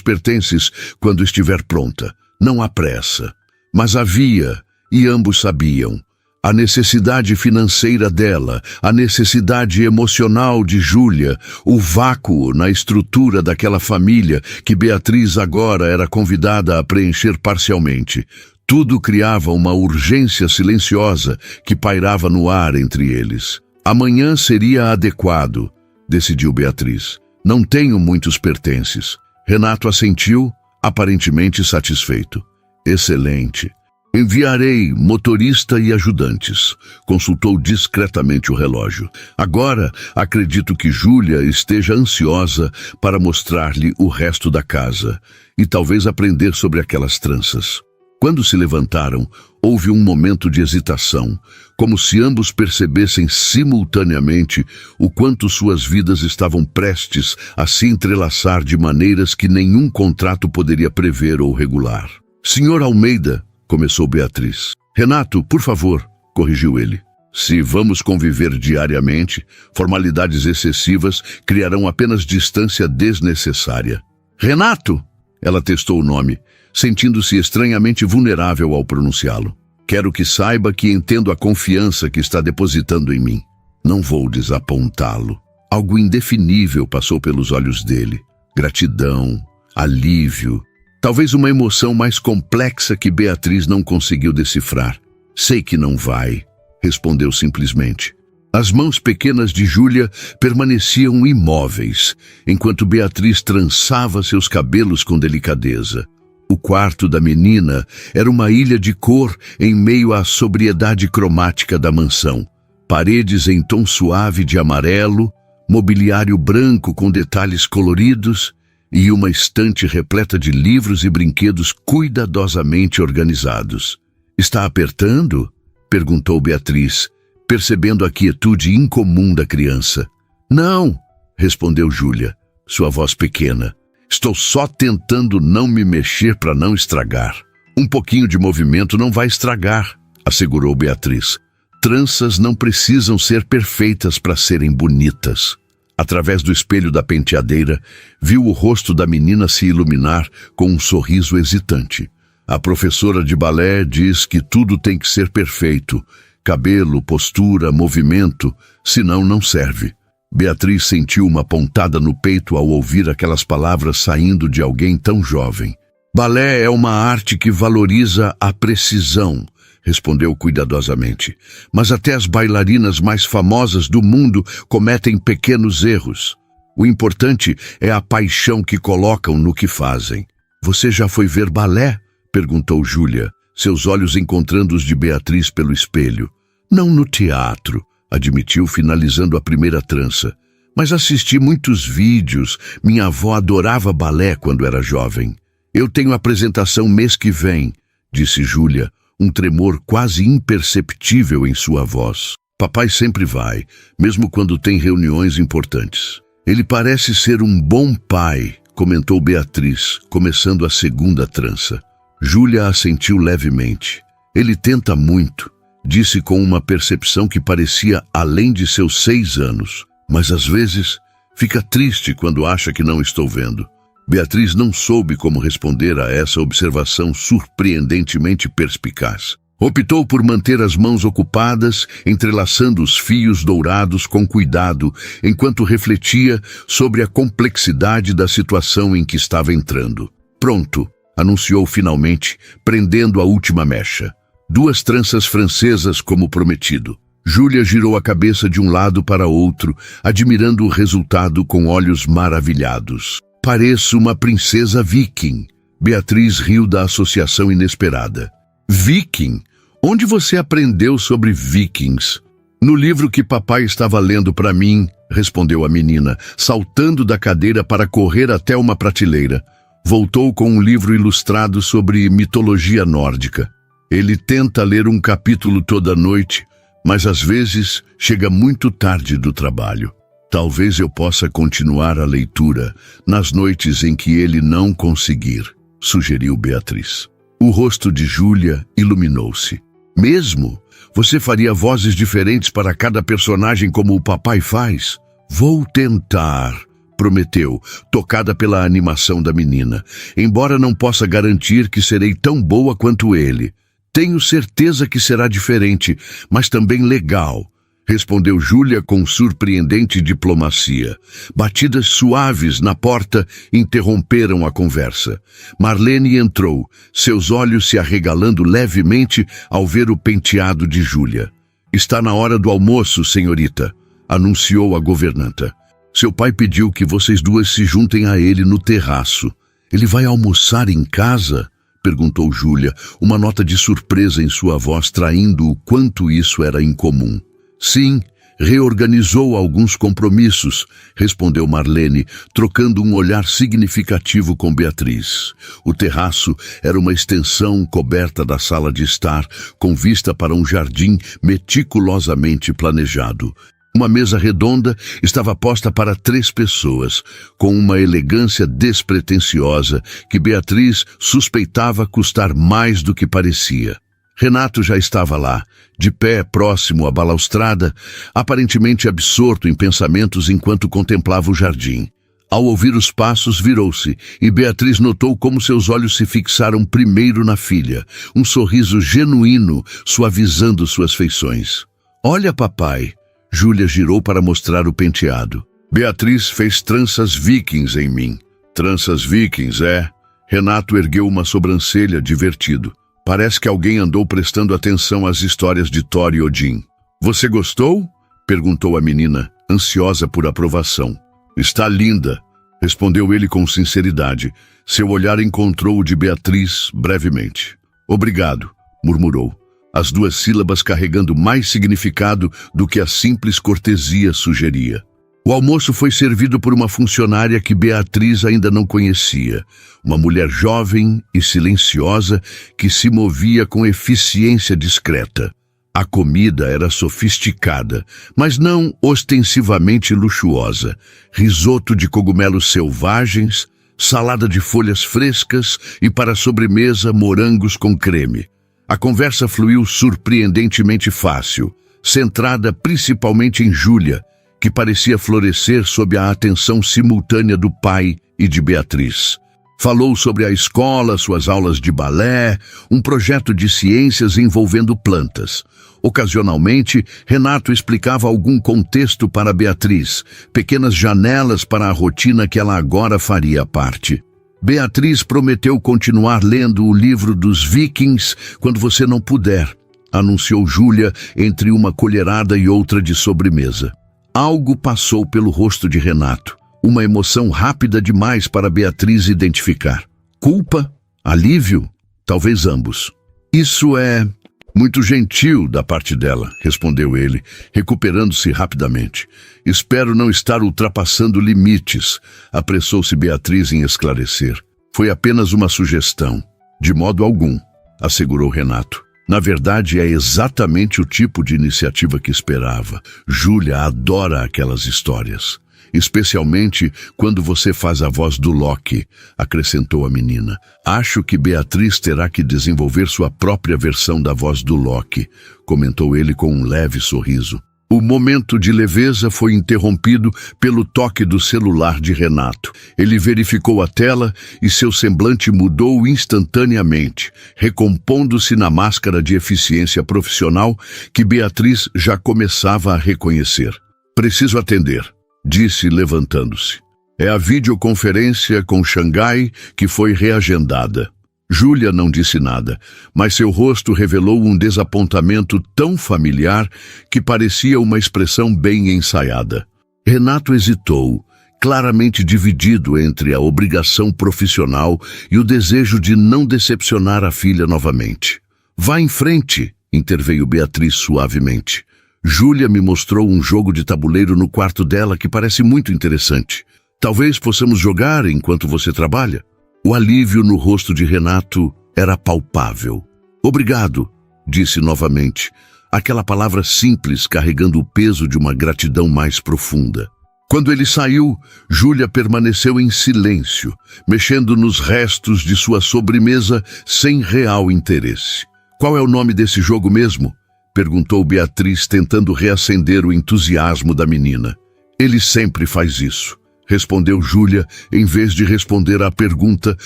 pertences quando estiver pronta. Não há pressa. Mas havia, e ambos sabiam, a necessidade financeira dela, a necessidade emocional de Júlia, o vácuo na estrutura daquela família que Beatriz agora era convidada a preencher parcialmente. Tudo criava uma urgência silenciosa que pairava no ar entre eles. Amanhã seria adequado, decidiu Beatriz. Não tenho muitos pertences. Renato assentiu, aparentemente satisfeito. Excelente. Enviarei motorista e ajudantes. Consultou discretamente o relógio. Agora, acredito que Júlia esteja ansiosa para mostrar-lhe o resto da casa e talvez aprender sobre aquelas tranças. Quando se levantaram, houve um momento de hesitação, como se ambos percebessem simultaneamente o quanto suas vidas estavam prestes a se entrelaçar de maneiras que nenhum contrato poderia prever ou regular. Senhor Almeida, começou Beatriz. Renato, por favor, corrigiu ele. Se vamos conviver diariamente, formalidades excessivas criarão apenas distância desnecessária. Renato! Ela testou o nome, sentindo-se estranhamente vulnerável ao pronunciá-lo. Quero que saiba que entendo a confiança que está depositando em mim. Não vou desapontá-lo. Algo indefinível passou pelos olhos dele. Gratidão, alívio, talvez uma emoção mais complexa que Beatriz não conseguiu decifrar. Sei que não vai, respondeu simplesmente. As mãos pequenas de Júlia permaneciam imóveis, enquanto Beatriz trançava seus cabelos com delicadeza. O quarto da menina era uma ilha de cor em meio à sobriedade cromática da mansão. Paredes em tom suave de amarelo, mobiliário branco com detalhes coloridos e uma estante repleta de livros e brinquedos cuidadosamente organizados. Está apertando? Perguntou Beatriz, percebendo a quietude incomum da criança. Não, respondeu Júlia, sua voz pequena. Estou só tentando não me mexer para não estragar. Um pouquinho de movimento não vai estragar, assegurou Beatriz. Tranças não precisam ser perfeitas para serem bonitas. Através do espelho da penteadeira, viu o rosto da menina se iluminar com um sorriso hesitante. A professora de balé diz que tudo tem que ser perfeito. Cabelo, postura, movimento, senão não serve. Beatriz sentiu uma pontada no peito ao ouvir aquelas palavras saindo de alguém tão jovem. Balé é uma arte que valoriza a precisão, respondeu cuidadosamente. Mas até as bailarinas mais famosas do mundo cometem pequenos erros. O importante é a paixão que colocam no que fazem. Você já foi ver balé? Perguntou Júlia, seus olhos encontrando os de Beatriz pelo espelho. Não no teatro, admitiu, finalizando a primeira trança. Mas assisti muitos vídeos. Minha avó adorava balé quando era jovem. Eu tenho apresentação mês que vem, disse Júlia, um tremor quase imperceptível em sua voz. Papai sempre vai, mesmo quando tem reuniões importantes. Ele parece ser um bom pai, comentou Beatriz, começando a segunda trança. Júlia assentiu levemente. Ele tenta muito, disse com uma percepção que parecia além de seus 6 anos. Mas às vezes fica triste quando acha que não estou vendo. Beatriz não soube como responder a essa observação surpreendentemente perspicaz. Optou por manter as mãos ocupadas, entrelaçando os fios dourados com cuidado, enquanto refletia sobre a complexidade da situação em que estava entrando. Pronto, anunciou finalmente, prendendo a última mecha. 2 tranças francesas como prometido. Júlia girou a cabeça de um lado para outro, admirando o resultado com olhos maravilhados. Pareço uma princesa viking. Beatriz riu da associação inesperada. Viking? Onde você aprendeu sobre vikings? No livro que papai estava lendo para mim, respondeu a menina, saltando da cadeira para correr até uma prateleira. Voltou com um livro ilustrado sobre mitologia nórdica. Ele tenta ler um capítulo toda noite, mas às vezes chega muito tarde do trabalho. Talvez eu possa continuar a leitura nas noites em que ele não conseguir, sugeriu Beatriz. O rosto de Júlia iluminou-se. Mesmo? Você faria vozes diferentes para cada personagem como o papai faz? Vou tentar, prometeu, tocada pela animação da menina. Embora não possa garantir que serei tão boa quanto ele. Tenho certeza que será diferente, mas também legal, respondeu Júlia com surpreendente diplomacia. Batidas suaves na porta interromperam a conversa. Marlene entrou, seus olhos se arregalando levemente ao ver o penteado de Júlia. Está na hora do almoço, senhorita, anunciou a governanta. Seu pai pediu que vocês duas se juntem a ele no terraço. Ele vai almoçar em casa? Perguntou Júlia, uma nota de surpresa em sua voz traindo o quanto isso era incomum. Sim, reorganizou alguns compromissos, respondeu Marlene, trocando um olhar significativo com Beatriz. O terraço era uma extensão coberta da sala de estar, com vista para um jardim meticulosamente planejado. Uma mesa redonda estava posta para 3 pessoas, com uma elegância despretensiosa que Beatriz suspeitava custar mais do que parecia. Renato já estava lá, de pé próximo à balaustrada, aparentemente absorto em pensamentos enquanto contemplava o jardim. Ao ouvir os passos, virou-se, e Beatriz notou como seus olhos se fixaram primeiro na filha, um sorriso genuíno suavizando suas feições. Olha, papai! Júlia girou para mostrar o penteado. Beatriz fez tranças vikings em mim. Tranças vikings, é? Renato ergueu uma sobrancelha, divertido. Parece que alguém andou prestando atenção às histórias de Thor e Odin. Você gostou? Perguntou a menina, ansiosa por aprovação. Está linda, respondeu ele com sinceridade. Seu olhar encontrou o de Beatriz brevemente. Obrigado, murmurou. As 2 sílabas carregando mais significado do que a simples cortesia sugeria. O almoço foi servido por uma funcionária que Beatriz ainda não conhecia, uma mulher jovem e silenciosa que se movia com eficiência discreta. A comida era sofisticada, mas não ostensivamente luxuosa. Risoto de cogumelos selvagens, salada de folhas frescas e, para a sobremesa, morangos com creme. A conversa fluiu surpreendentemente fácil, centrada principalmente em Júlia, que parecia florescer sob a atenção simultânea do pai e de Beatriz. Falou sobre a escola, suas aulas de balé, um projeto de ciências envolvendo plantas. Ocasionalmente, Renato explicava algum contexto para Beatriz, pequenas janelas para a rotina que ela agora faria parte. Beatriz prometeu continuar lendo o livro dos Vikings quando você não puder, anunciou Júlia entre uma colherada e outra de sobremesa. Algo passou pelo rosto de Renato, uma emoção rápida demais para Beatriz identificar. Culpa? Alívio? Talvez ambos. Isso é muito gentil da parte dela, respondeu ele, recuperando-se rapidamente. Espero não estar ultrapassando limites, apressou-se Beatriz em esclarecer. Foi apenas uma sugestão. De modo algum, assegurou Renato. Na verdade, é exatamente o tipo de iniciativa que esperava. Júlia adora aquelas histórias. Especialmente quando você faz a voz do Loki, acrescentou a menina. Acho que Beatriz terá que desenvolver sua própria versão da voz do Loki, comentou ele com um leve sorriso. O momento de leveza foi interrompido pelo toque do celular de Renato. Ele verificou a tela e seu semblante mudou instantaneamente, recompondo-se na máscara de eficiência profissional que Beatriz já começava a reconhecer. Preciso atender, disse levantando-se. É a videoconferência com Xangai que foi reagendada. Júlia não disse nada, mas seu rosto revelou um desapontamento tão familiar que parecia uma expressão bem ensaiada. Renato hesitou, claramente dividido entre a obrigação profissional e o desejo de não decepcionar a filha novamente. Vá em frente, interveio Beatriz suavemente. Júlia me mostrou um jogo de tabuleiro no quarto dela que parece muito interessante. Talvez possamos jogar enquanto você trabalha? O alívio no rosto de Renato era palpável. Obrigado, disse novamente, aquela palavra simples carregando o peso de uma gratidão mais profunda. Quando ele saiu, Júlia permaneceu em silêncio, mexendo nos restos de sua sobremesa sem real interesse. Qual é o nome desse jogo mesmo? Perguntou Beatriz, tentando reacender o entusiasmo da menina. Ele sempre faz isso, respondeu Júlia, em vez de responder à pergunta,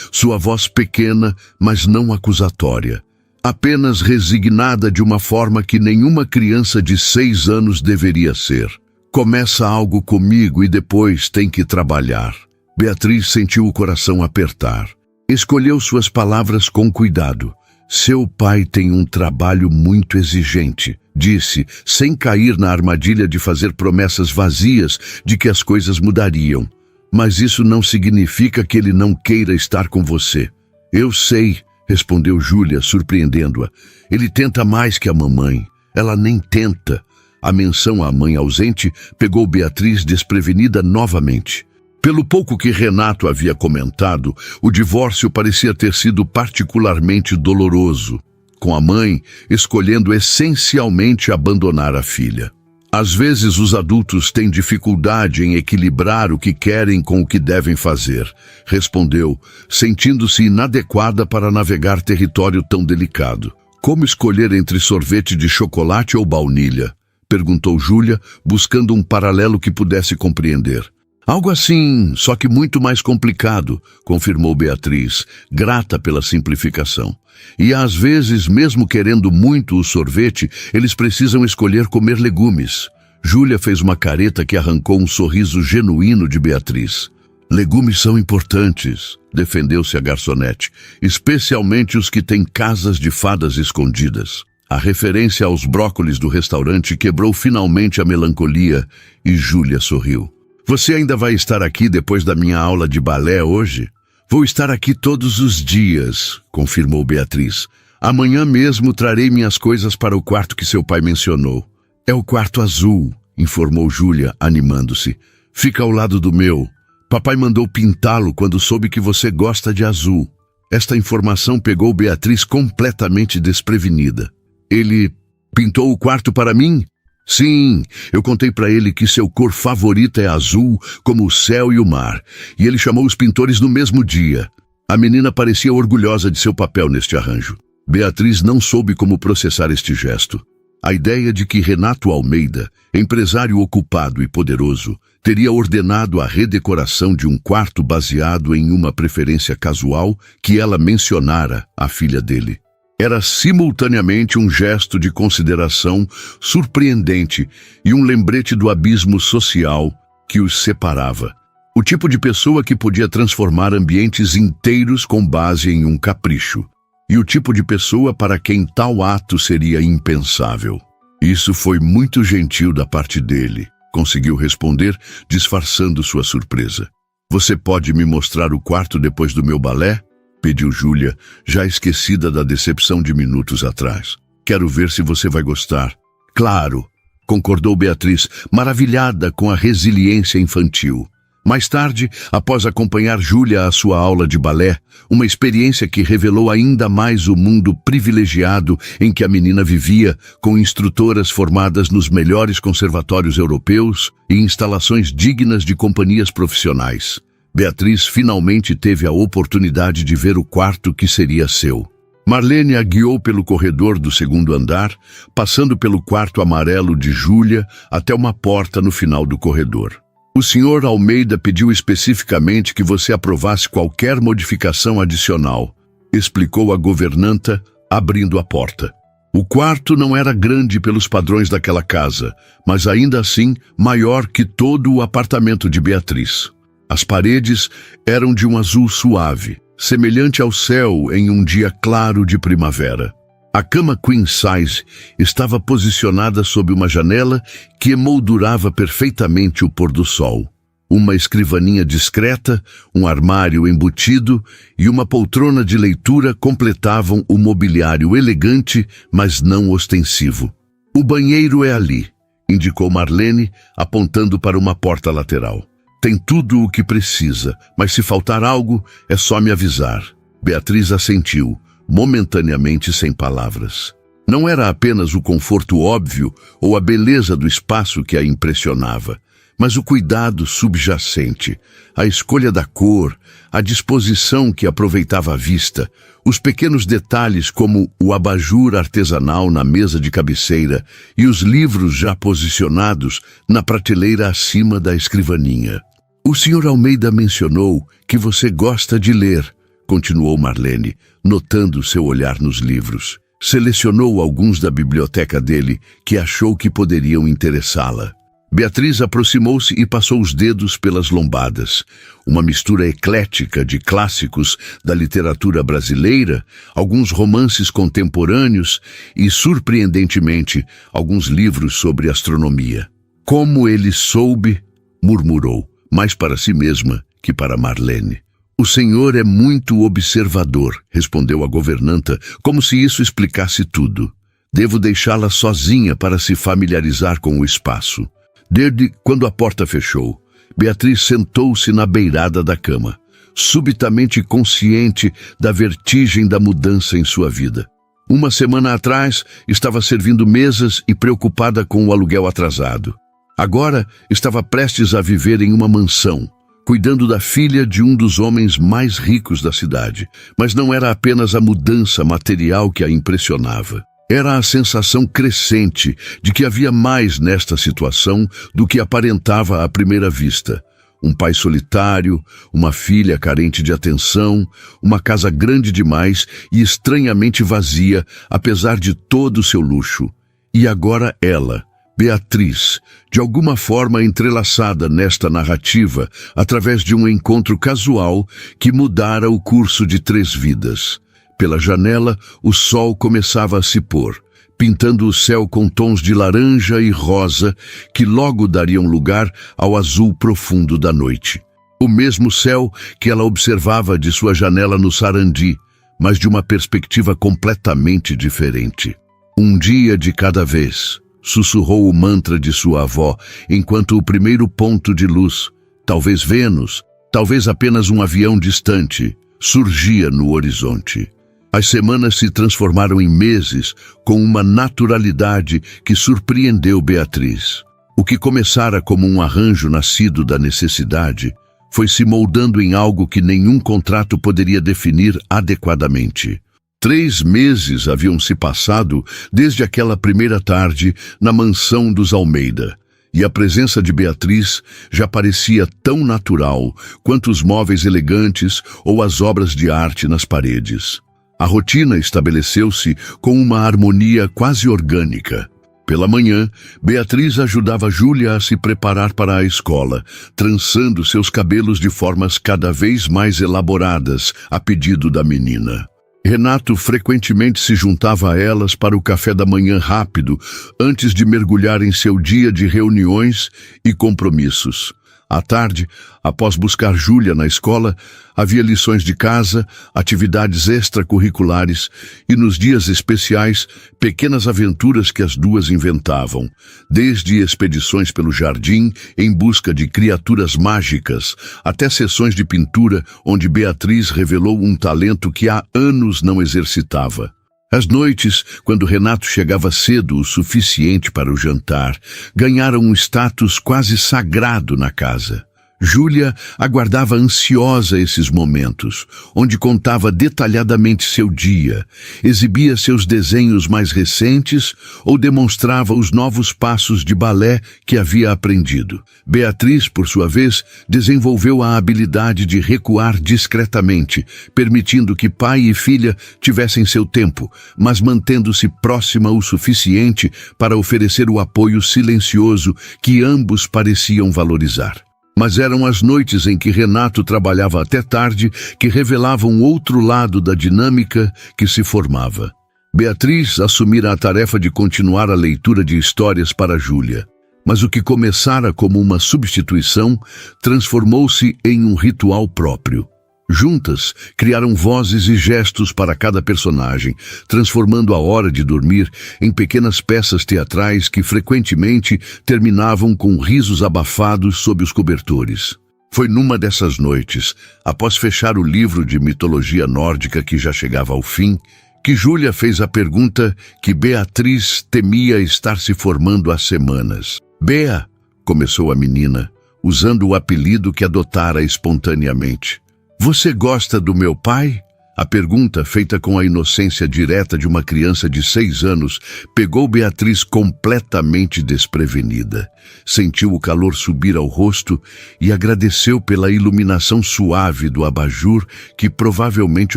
sua voz pequena, mas não acusatória. Apenas resignada de uma forma que nenhuma criança de 6 anos deveria ser. Começa algo comigo e depois tem que trabalhar. Beatriz sentiu o coração apertar. Escolheu suas palavras com cuidado. Seu pai tem um trabalho muito exigente, disse, sem cair na armadilha de fazer promessas vazias de que as coisas mudariam. Mas isso não significa que ele não queira estar com você. Eu sei, respondeu Júlia, surpreendendo-a. Ele tenta mais que a mamãe. Ela nem tenta. A menção à mãe ausente pegou Beatriz desprevenida novamente. Pelo pouco que Renato havia comentado, o divórcio parecia ter sido particularmente doloroso, com a mãe escolhendo essencialmente abandonar a filha. Às vezes os adultos têm dificuldade em equilibrar o que querem com o que devem fazer, respondeu, sentindo-se inadequada para navegar território tão delicado. Como escolher entre sorvete de chocolate ou baunilha? Perguntou Júlia, buscando um paralelo que pudesse compreender. Algo assim, só que muito mais complicado, confirmou Beatriz, grata pela simplificação. E às vezes, mesmo querendo muito o sorvete, eles precisam escolher comer legumes. Júlia fez uma careta que arrancou um sorriso genuíno de Beatriz. Legumes são importantes, defendeu-se a garçonete, especialmente os que têm casas de fadas escondidas. A referência aos brócolis do restaurante quebrou finalmente a melancolia e Júlia sorriu. Você ainda vai estar aqui depois da minha aula de balé hoje? Vou estar aqui todos os dias, confirmou Beatriz. Amanhã mesmo trarei minhas coisas para o quarto que seu pai mencionou. É o quarto azul, informou Júlia, animando-se. Fica ao lado do meu. Papai mandou pintá-lo quando soube que você gosta de azul. Esta informação pegou Beatriz completamente desprevenida. Ele pintou o quarto para mim? Sim, eu contei para ele que seu cor favorita é azul, como o céu e o mar, e ele chamou os pintores no mesmo dia. A menina parecia orgulhosa de seu papel neste arranjo. Beatriz não soube como processar este gesto. A ideia de que Renato Almeida, empresário ocupado e poderoso, teria ordenado a redecoração de um quarto baseado em uma preferência casual que ela mencionara à filha dele. Era simultaneamente um gesto de consideração surpreendente e um lembrete do abismo social que os separava. O tipo de pessoa que podia transformar ambientes inteiros com base em um capricho. e o tipo de pessoa para quem tal ato seria impensável. Isso foi muito gentil da parte dele, conseguiu responder, disfarçando sua surpresa. Você pode me mostrar o quarto depois do meu balé? Pediu Júlia, já esquecida da decepção de minutos atrás. Quero ver se você vai gostar. Claro, concordou Beatriz, maravilhada com a resiliência infantil. Mais tarde, após acompanhar Júlia à sua aula de balé, uma experiência que revelou ainda mais o mundo privilegiado em que a menina vivia, com instrutoras formadas nos melhores conservatórios europeus e instalações dignas de companhias profissionais. Beatriz finalmente teve a oportunidade de ver o quarto que seria seu. Marlene a guiou pelo corredor do segundo andar, passando pelo quarto amarelo de Júlia até uma porta no final do corredor. O Sr. Almeida pediu especificamente que você aprovasse qualquer modificação adicional, explicou a governanta, abrindo a porta. O quarto não era grande pelos padrões daquela casa, mas ainda assim maior que todo o apartamento de Beatriz. As paredes eram de um azul suave, semelhante ao céu em um dia claro de primavera. A cama queen size estava posicionada sob uma janela que emoldurava perfeitamente o pôr do sol. Uma escrivaninha discreta, um armário embutido e uma poltrona de leitura completavam o mobiliário elegante, mas não ostensivo. O banheiro é ali, indicou Marlene, apontando para uma porta lateral. Tem tudo o que precisa, mas se faltar algo, é só me avisar. Beatriz assentiu, momentaneamente sem palavras. Não era apenas o conforto óbvio ou a beleza do espaço que a impressionava, mas o cuidado subjacente, a escolha da cor, a disposição que aproveitava a vista, os pequenos detalhes como o abajur artesanal na mesa de cabeceira e os livros já posicionados na prateleira acima da escrivaninha. O Sr. Almeida mencionou que você gosta de ler, continuou Marlene, notando seu olhar nos livros. Selecionou alguns da biblioteca dele que achou que poderiam interessá-la. Beatriz aproximou-se e passou os dedos pelas lombadas. Uma mistura eclética de clássicos da literatura brasileira, alguns romances contemporâneos e, surpreendentemente, alguns livros sobre astronomia. Como ele soube, murmurou, mais para si mesma que para Marlene. O senhor é muito observador, respondeu a governanta, como se isso explicasse tudo. Devo deixá-la sozinha para se familiarizar com o espaço. Desde quando a porta fechou, Beatriz sentou-se na beirada da cama, subitamente consciente da vertigem da mudança em sua vida. Uma semana atrás, estava servindo mesas e preocupada com o aluguel atrasado. Agora, estava prestes a viver em uma mansão, cuidando da filha de um dos homens mais ricos da cidade. Mas não era apenas a mudança material que a impressionava. Era a sensação crescente de que havia mais nesta situação do que aparentava à primeira vista. Um pai solitário, uma filha carente de atenção, uma casa grande demais e estranhamente vazia, apesar de todo o seu luxo. E agora ela, Beatriz, de alguma forma entrelaçada nesta narrativa, através de um encontro casual que mudara o curso de 3 vidas. Pela janela, o sol começava a se pôr, pintando o céu com tons de laranja e rosa que logo dariam lugar ao azul profundo da noite. O mesmo céu que ela observava de sua janela no Sarandi, mas de uma perspectiva completamente diferente. Um dia de cada vez, sussurrou o mantra de sua avó, enquanto o primeiro ponto de luz, talvez Vênus, talvez apenas um avião distante, surgia no horizonte. As semanas se transformaram em meses com uma naturalidade que surpreendeu Beatriz. O que começara como um arranjo nascido da necessidade foi se moldando em algo que nenhum contrato poderia definir adequadamente. 3 meses haviam se passado desde aquela primeira tarde na mansão dos Almeida, e a presença de Beatriz já parecia tão natural quanto os móveis elegantes ou as obras de arte nas paredes. A rotina estabeleceu-se com uma harmonia quase orgânica. Pela manhã, Beatriz ajudava Júlia a se preparar para a escola, trançando seus cabelos de formas cada vez mais elaboradas a pedido da menina. Renato frequentemente se juntava a elas para o café da manhã rápido, antes de mergulhar em seu dia de reuniões e compromissos. À tarde, após buscar Júlia na escola, havia lições de casa, atividades extracurriculares e, nos dias especiais, pequenas aventuras que as duas inventavam, desde expedições pelo jardim em busca de criaturas mágicas, até sessões de pintura onde Beatriz revelou um talento que há anos não exercitava. As noites, quando Renato chegava cedo o suficiente para o jantar, ganharam um status quase sagrado na casa. Júlia aguardava ansiosa esses momentos, onde contava detalhadamente seu dia, exibia seus desenhos mais recentes ou demonstrava os novos passos de balé que havia aprendido. Beatriz, por sua vez, desenvolveu a habilidade de recuar discretamente, permitindo que pai e filha tivessem seu tempo, mas mantendo-se próxima o suficiente para oferecer o apoio silencioso que ambos pareciam valorizar. Mas eram as noites em que Renato trabalhava até tarde que revelavam um outro lado da dinâmica que se formava. Beatriz assumira a tarefa de continuar a leitura de histórias para Júlia, mas o que começara como uma substituição transformou-se em um ritual próprio. Juntas, criaram vozes e gestos para cada personagem, transformando a hora de dormir em pequenas peças teatrais que frequentemente terminavam com risos abafados sob os cobertores. Foi numa dessas noites, após fechar o livro de mitologia nórdica que já chegava ao fim, que Júlia fez a pergunta que Beatriz temia estar se formando há semanas. «Bea», começou a menina, usando o apelido que adotara espontaneamente. «Você gosta do meu pai?» A pergunta, feita com a inocência direta de uma criança de 6 anos, pegou Beatriz completamente desprevenida. Sentiu o calor subir ao rosto e agradeceu pela iluminação suave do abajur que provavelmente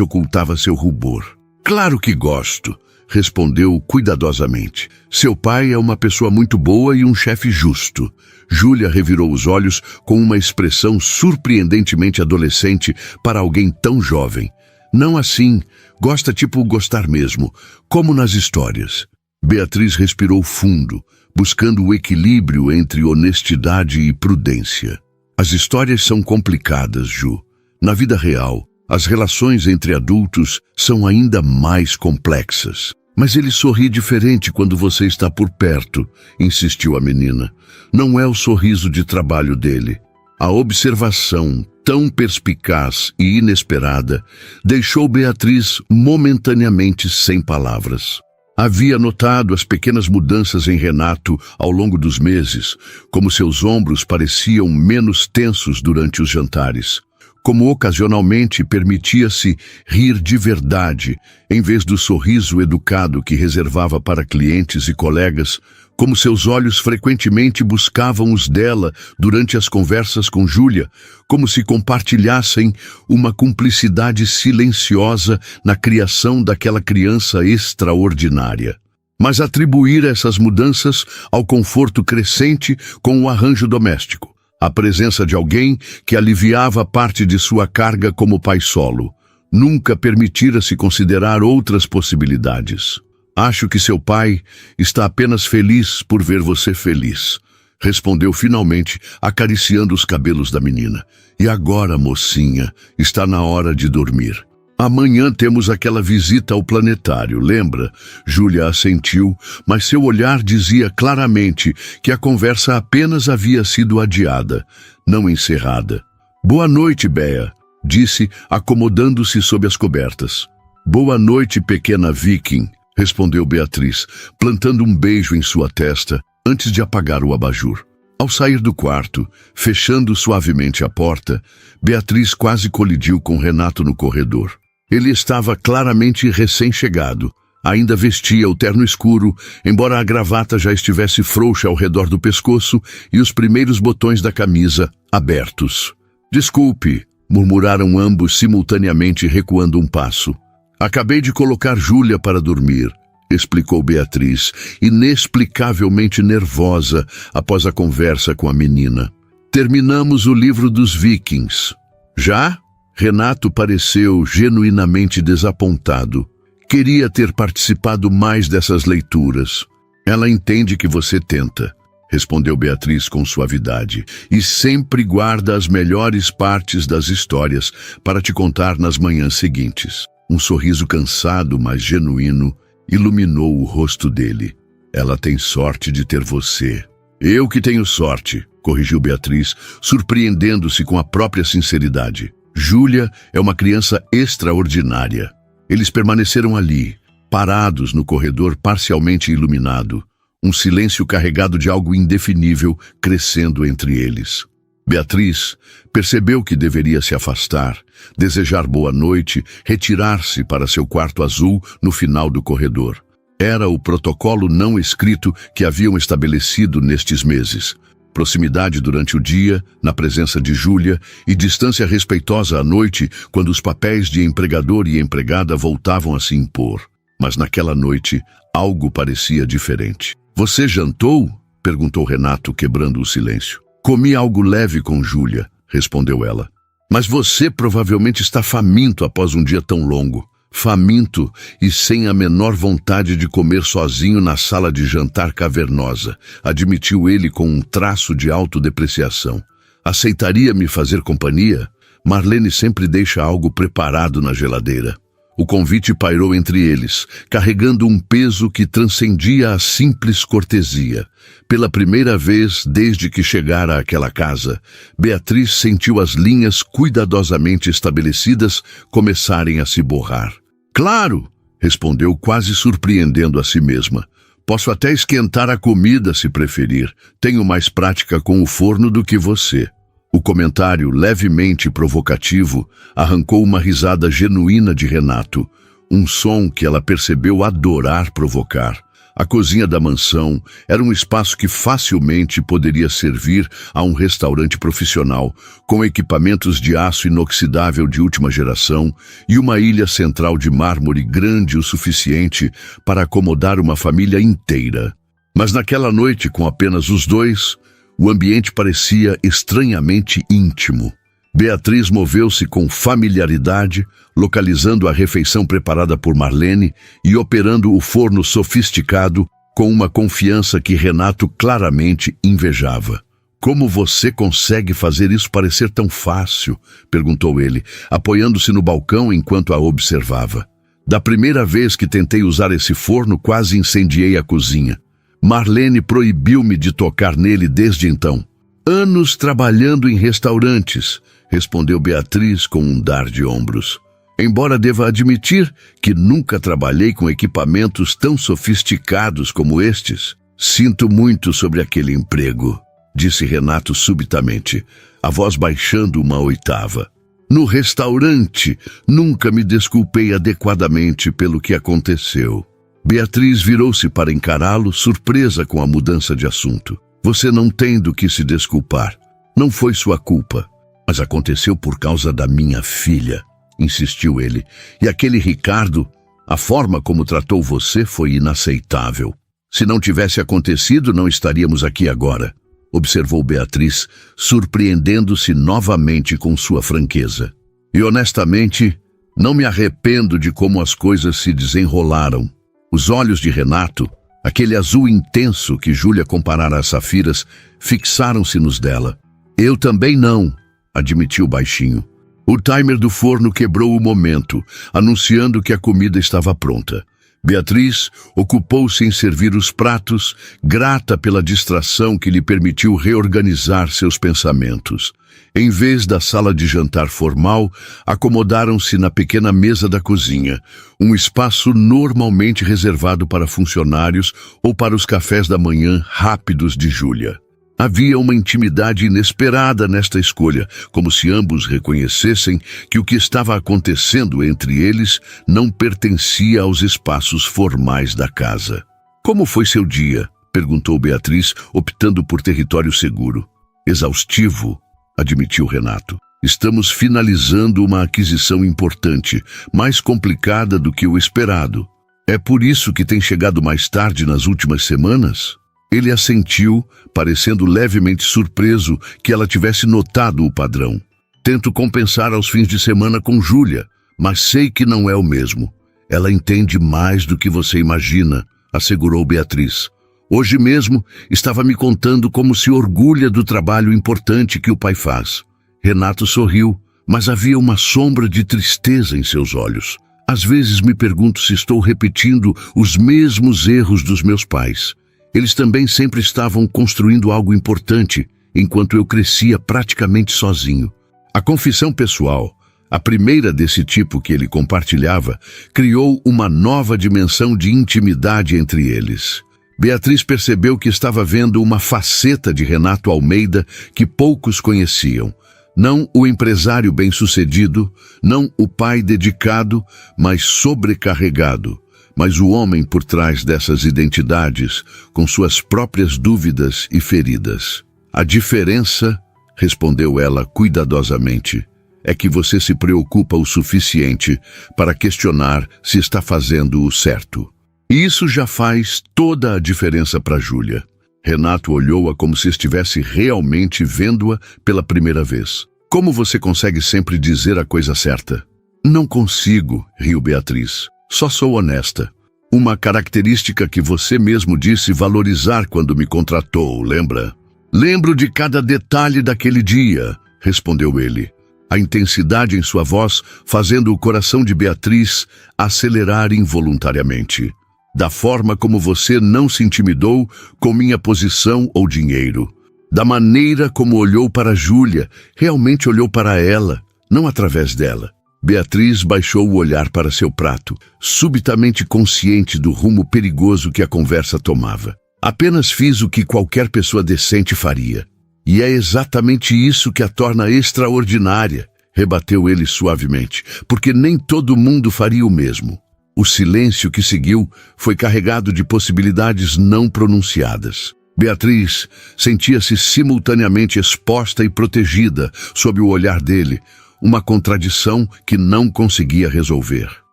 ocultava seu rubor. «Claro que gosto», respondeu cuidadosamente. «Seu pai é uma pessoa muito boa e um chefe justo». Júlia revirou os olhos com uma expressão surpreendentemente adolescente para alguém tão jovem. «Não assim, gosta tipo gostar mesmo, como nas histórias». Beatriz respirou fundo, buscando o equilíbrio entre honestidade e prudência. «As histórias são complicadas, Ju. Na vida real, as relações entre adultos são ainda mais complexas. Mas ele sorri diferente quando você está por perto», insistiu a menina. «Não é o sorriso de trabalho dele. A observação, tão perspicaz e inesperada, deixou Beatriz momentaneamente sem palavras. Havia notado as pequenas mudanças em Renato ao longo dos meses, como seus ombros pareciam menos tensos durante os jantares, como ocasionalmente permitia-se rir de verdade, em vez do sorriso educado que reservava para clientes e colegas, como seus olhos frequentemente buscavam os dela durante as conversas com Júlia, como se compartilhassem uma cumplicidade silenciosa na criação daquela criança extraordinária. Mas atribuir essas mudanças ao conforto crescente com o arranjo doméstico, a presença de alguém que aliviava parte de sua carga como pai solo. Nunca permitira-se considerar outras possibilidades. «Acho que seu pai está apenas feliz por ver você feliz», respondeu finalmente, acariciando os cabelos da menina. «E agora, mocinha, está na hora de dormir. Amanhã temos aquela visita ao planetário, lembra?» Júlia assentiu, mas seu olhar dizia claramente que a conversa apenas havia sido adiada, não encerrada. «Boa noite, Bea», disse, acomodando-se sob as cobertas. «Boa noite, pequena viking», respondeu Beatriz, plantando um beijo em sua testa antes de apagar o abajur. Ao sair do quarto, fechando suavemente a porta, Beatriz quase colidiu com Renato no corredor. Ele estava claramente recém-chegado. Ainda vestia o terno escuro, embora a gravata já estivesse frouxa ao redor do pescoço e os primeiros botões da camisa abertos. «Desculpe», murmuraram ambos simultaneamente, recuando um passo. «Acabei de colocar Júlia para dormir», explicou Beatriz, inexplicavelmente nervosa após a conversa com a menina. «Terminamos o livro dos Vikings». «Já?» Renato pareceu genuinamente desapontado. Queria ter participado mais dessas leituras. Ela entende que você tenta, respondeu Beatriz com suavidade, e sempre guarda as melhores partes das histórias para te contar nas manhãs seguintes. Um sorriso cansado, mas genuíno, iluminou o rosto dele. Ela tem sorte de ter você. Eu que tenho sorte, corrigiu Beatriz, surpreendendo-se com a própria sinceridade. Júlia é uma criança extraordinária. Eles permaneceram ali, parados no corredor parcialmente iluminado, um silêncio carregado de algo indefinível crescendo entre eles. Beatriz percebeu que deveria se afastar, desejar boa noite, retirar-se para seu quarto azul no final do corredor. Era o protocolo não escrito que haviam estabelecido nestes meses. Proximidade durante o dia, na presença de Júlia, e distância respeitosa à noite, quando os papéis de empregador e empregada voltavam a se impor. Mas naquela noite, algo parecia diferente. Você jantou? Perguntou Renato, quebrando o silêncio. Comi algo leve com Júlia, respondeu ela. Mas você provavelmente está faminto após um dia tão longo. Faminto e sem a menor vontade de comer sozinho na sala de jantar cavernosa, admitiu ele com um traço de autodepreciação. Aceitaria me fazer companhia? Marlene sempre deixa algo preparado na geladeira. O convite pairou entre eles, carregando um peso que transcendia a simples cortesia. Pela primeira vez desde que chegara àquela casa, Beatriz sentiu as linhas cuidadosamente estabelecidas começarem a se borrar. Claro, respondeu quase surpreendendo a si mesma. Posso até esquentar a comida se preferir. Tenho mais prática com o forno do que você. O comentário, levemente provocativo, arrancou uma risada genuína de Renato, um som que ela percebeu adorar provocar. A cozinha da mansão era um espaço que facilmente poderia servir a um restaurante profissional, com equipamentos de aço inoxidável de última geração e uma ilha central de mármore grande o suficiente para acomodar uma família inteira. Mas naquela noite, com apenas os dois, o ambiente parecia estranhamente íntimo. Beatriz moveu-se com familiaridade, localizando a refeição preparada por Marlene e operando o forno sofisticado com uma confiança que Renato claramente invejava. Como você consegue fazer isso parecer tão fácil? Perguntou ele, apoiando-se no balcão enquanto a observava. Da primeira vez que tentei usar esse forno, quase incendiei a cozinha. Marlene proibiu-me de tocar nele desde então. Anos trabalhando em restaurantes, respondeu Beatriz com um dar de ombros. Embora deva admitir que nunca trabalhei com equipamentos tão sofisticados como estes, sinto muito sobre aquele emprego, disse Renato subitamente, a voz baixando uma oitava. No restaurante, nunca me desculpei adequadamente pelo que aconteceu. Beatriz virou-se para encará-lo, surpresa com a mudança de assunto. Você não tem do que se desculpar. Não foi sua culpa. Mas aconteceu por causa da minha filha, insistiu ele. E aquele Ricardo, a forma como tratou você foi inaceitável. Se não tivesse acontecido, não estaríamos aqui agora, observou Beatriz, surpreendendo-se novamente com sua franqueza. E honestamente, não me arrependo de como as coisas se desenrolaram. Os olhos de Renato, aquele azul intenso que Júlia comparara a safiras, fixaram-se nos dela. Eu também não, admitiu baixinho. O timer do forno quebrou o momento, anunciando que a comida estava pronta. Beatriz ocupou-se em servir os pratos, grata pela distração que lhe permitiu reorganizar seus pensamentos. Em vez da sala de jantar formal, acomodaram-se na pequena mesa da cozinha, um espaço normalmente reservado para funcionários ou para os cafés da manhã rápidos de Júlia. Havia uma intimidade inesperada nesta escolha, como se ambos reconhecessem que o que estava acontecendo entre eles não pertencia aos espaços formais da casa. Como foi seu dia? Perguntou Beatriz, optando por território seguro. Exaustivo, admitiu Renato. Estamos finalizando uma aquisição importante, mais complicada do que o esperado. É por isso que tem chegado mais tarde nas últimas semanas? Ele assentiu, parecendo levemente surpreso que ela tivesse notado o padrão. Tento compensar aos fins de semana com Júlia, mas sei que não é o mesmo. Ela entende mais do que você imagina, assegurou Beatriz. Hoje mesmo estava me contando como se orgulha do trabalho importante que o pai faz. Renato sorriu, mas havia uma sombra de tristeza em seus olhos. Às vezes me pergunto se estou repetindo os mesmos erros dos meus pais. Eles também sempre estavam construindo algo importante, enquanto eu crescia praticamente sozinho. A confissão pessoal, a primeira desse tipo que ele compartilhava, criou uma nova dimensão de intimidade entre eles. Beatriz percebeu que estava vendo uma faceta de Renato Almeida que poucos conheciam. Não o empresário bem-sucedido, não o pai dedicado, mas sobrecarregado, mas o homem por trás dessas identidades, com suas próprias dúvidas e feridas. A diferença, respondeu ela cuidadosamente, é que você se preocupa o suficiente para questionar se está fazendo o certo. E isso já faz toda a diferença para Júlia. Renato olhou-a como se estivesse realmente vendo-a pela primeira vez. Como você consegue sempre dizer a coisa certa? Não consigo, riu Beatriz. Só sou honesta. Uma característica que você mesmo disse valorizar quando me contratou, lembra? Lembro de cada detalhe daquele dia, respondeu ele. A intensidade em sua voz fazendo o coração de Beatriz acelerar involuntariamente. Da forma como você não se intimidou com minha posição ou dinheiro. Da maneira como olhou para Júlia, realmente olhou para ela, não através dela. Beatriz baixou o olhar para seu prato, subitamente consciente do rumo perigoso que a conversa tomava. Apenas fiz o que qualquer pessoa decente faria. E é exatamente isso que a torna extraordinária, rebateu ele suavemente, porque nem todo mundo faria o mesmo. O silêncio que seguiu foi carregado de possibilidades não pronunciadas. Beatriz sentia-se simultaneamente exposta e protegida sob o olhar dele, uma contradição que não conseguia resolver.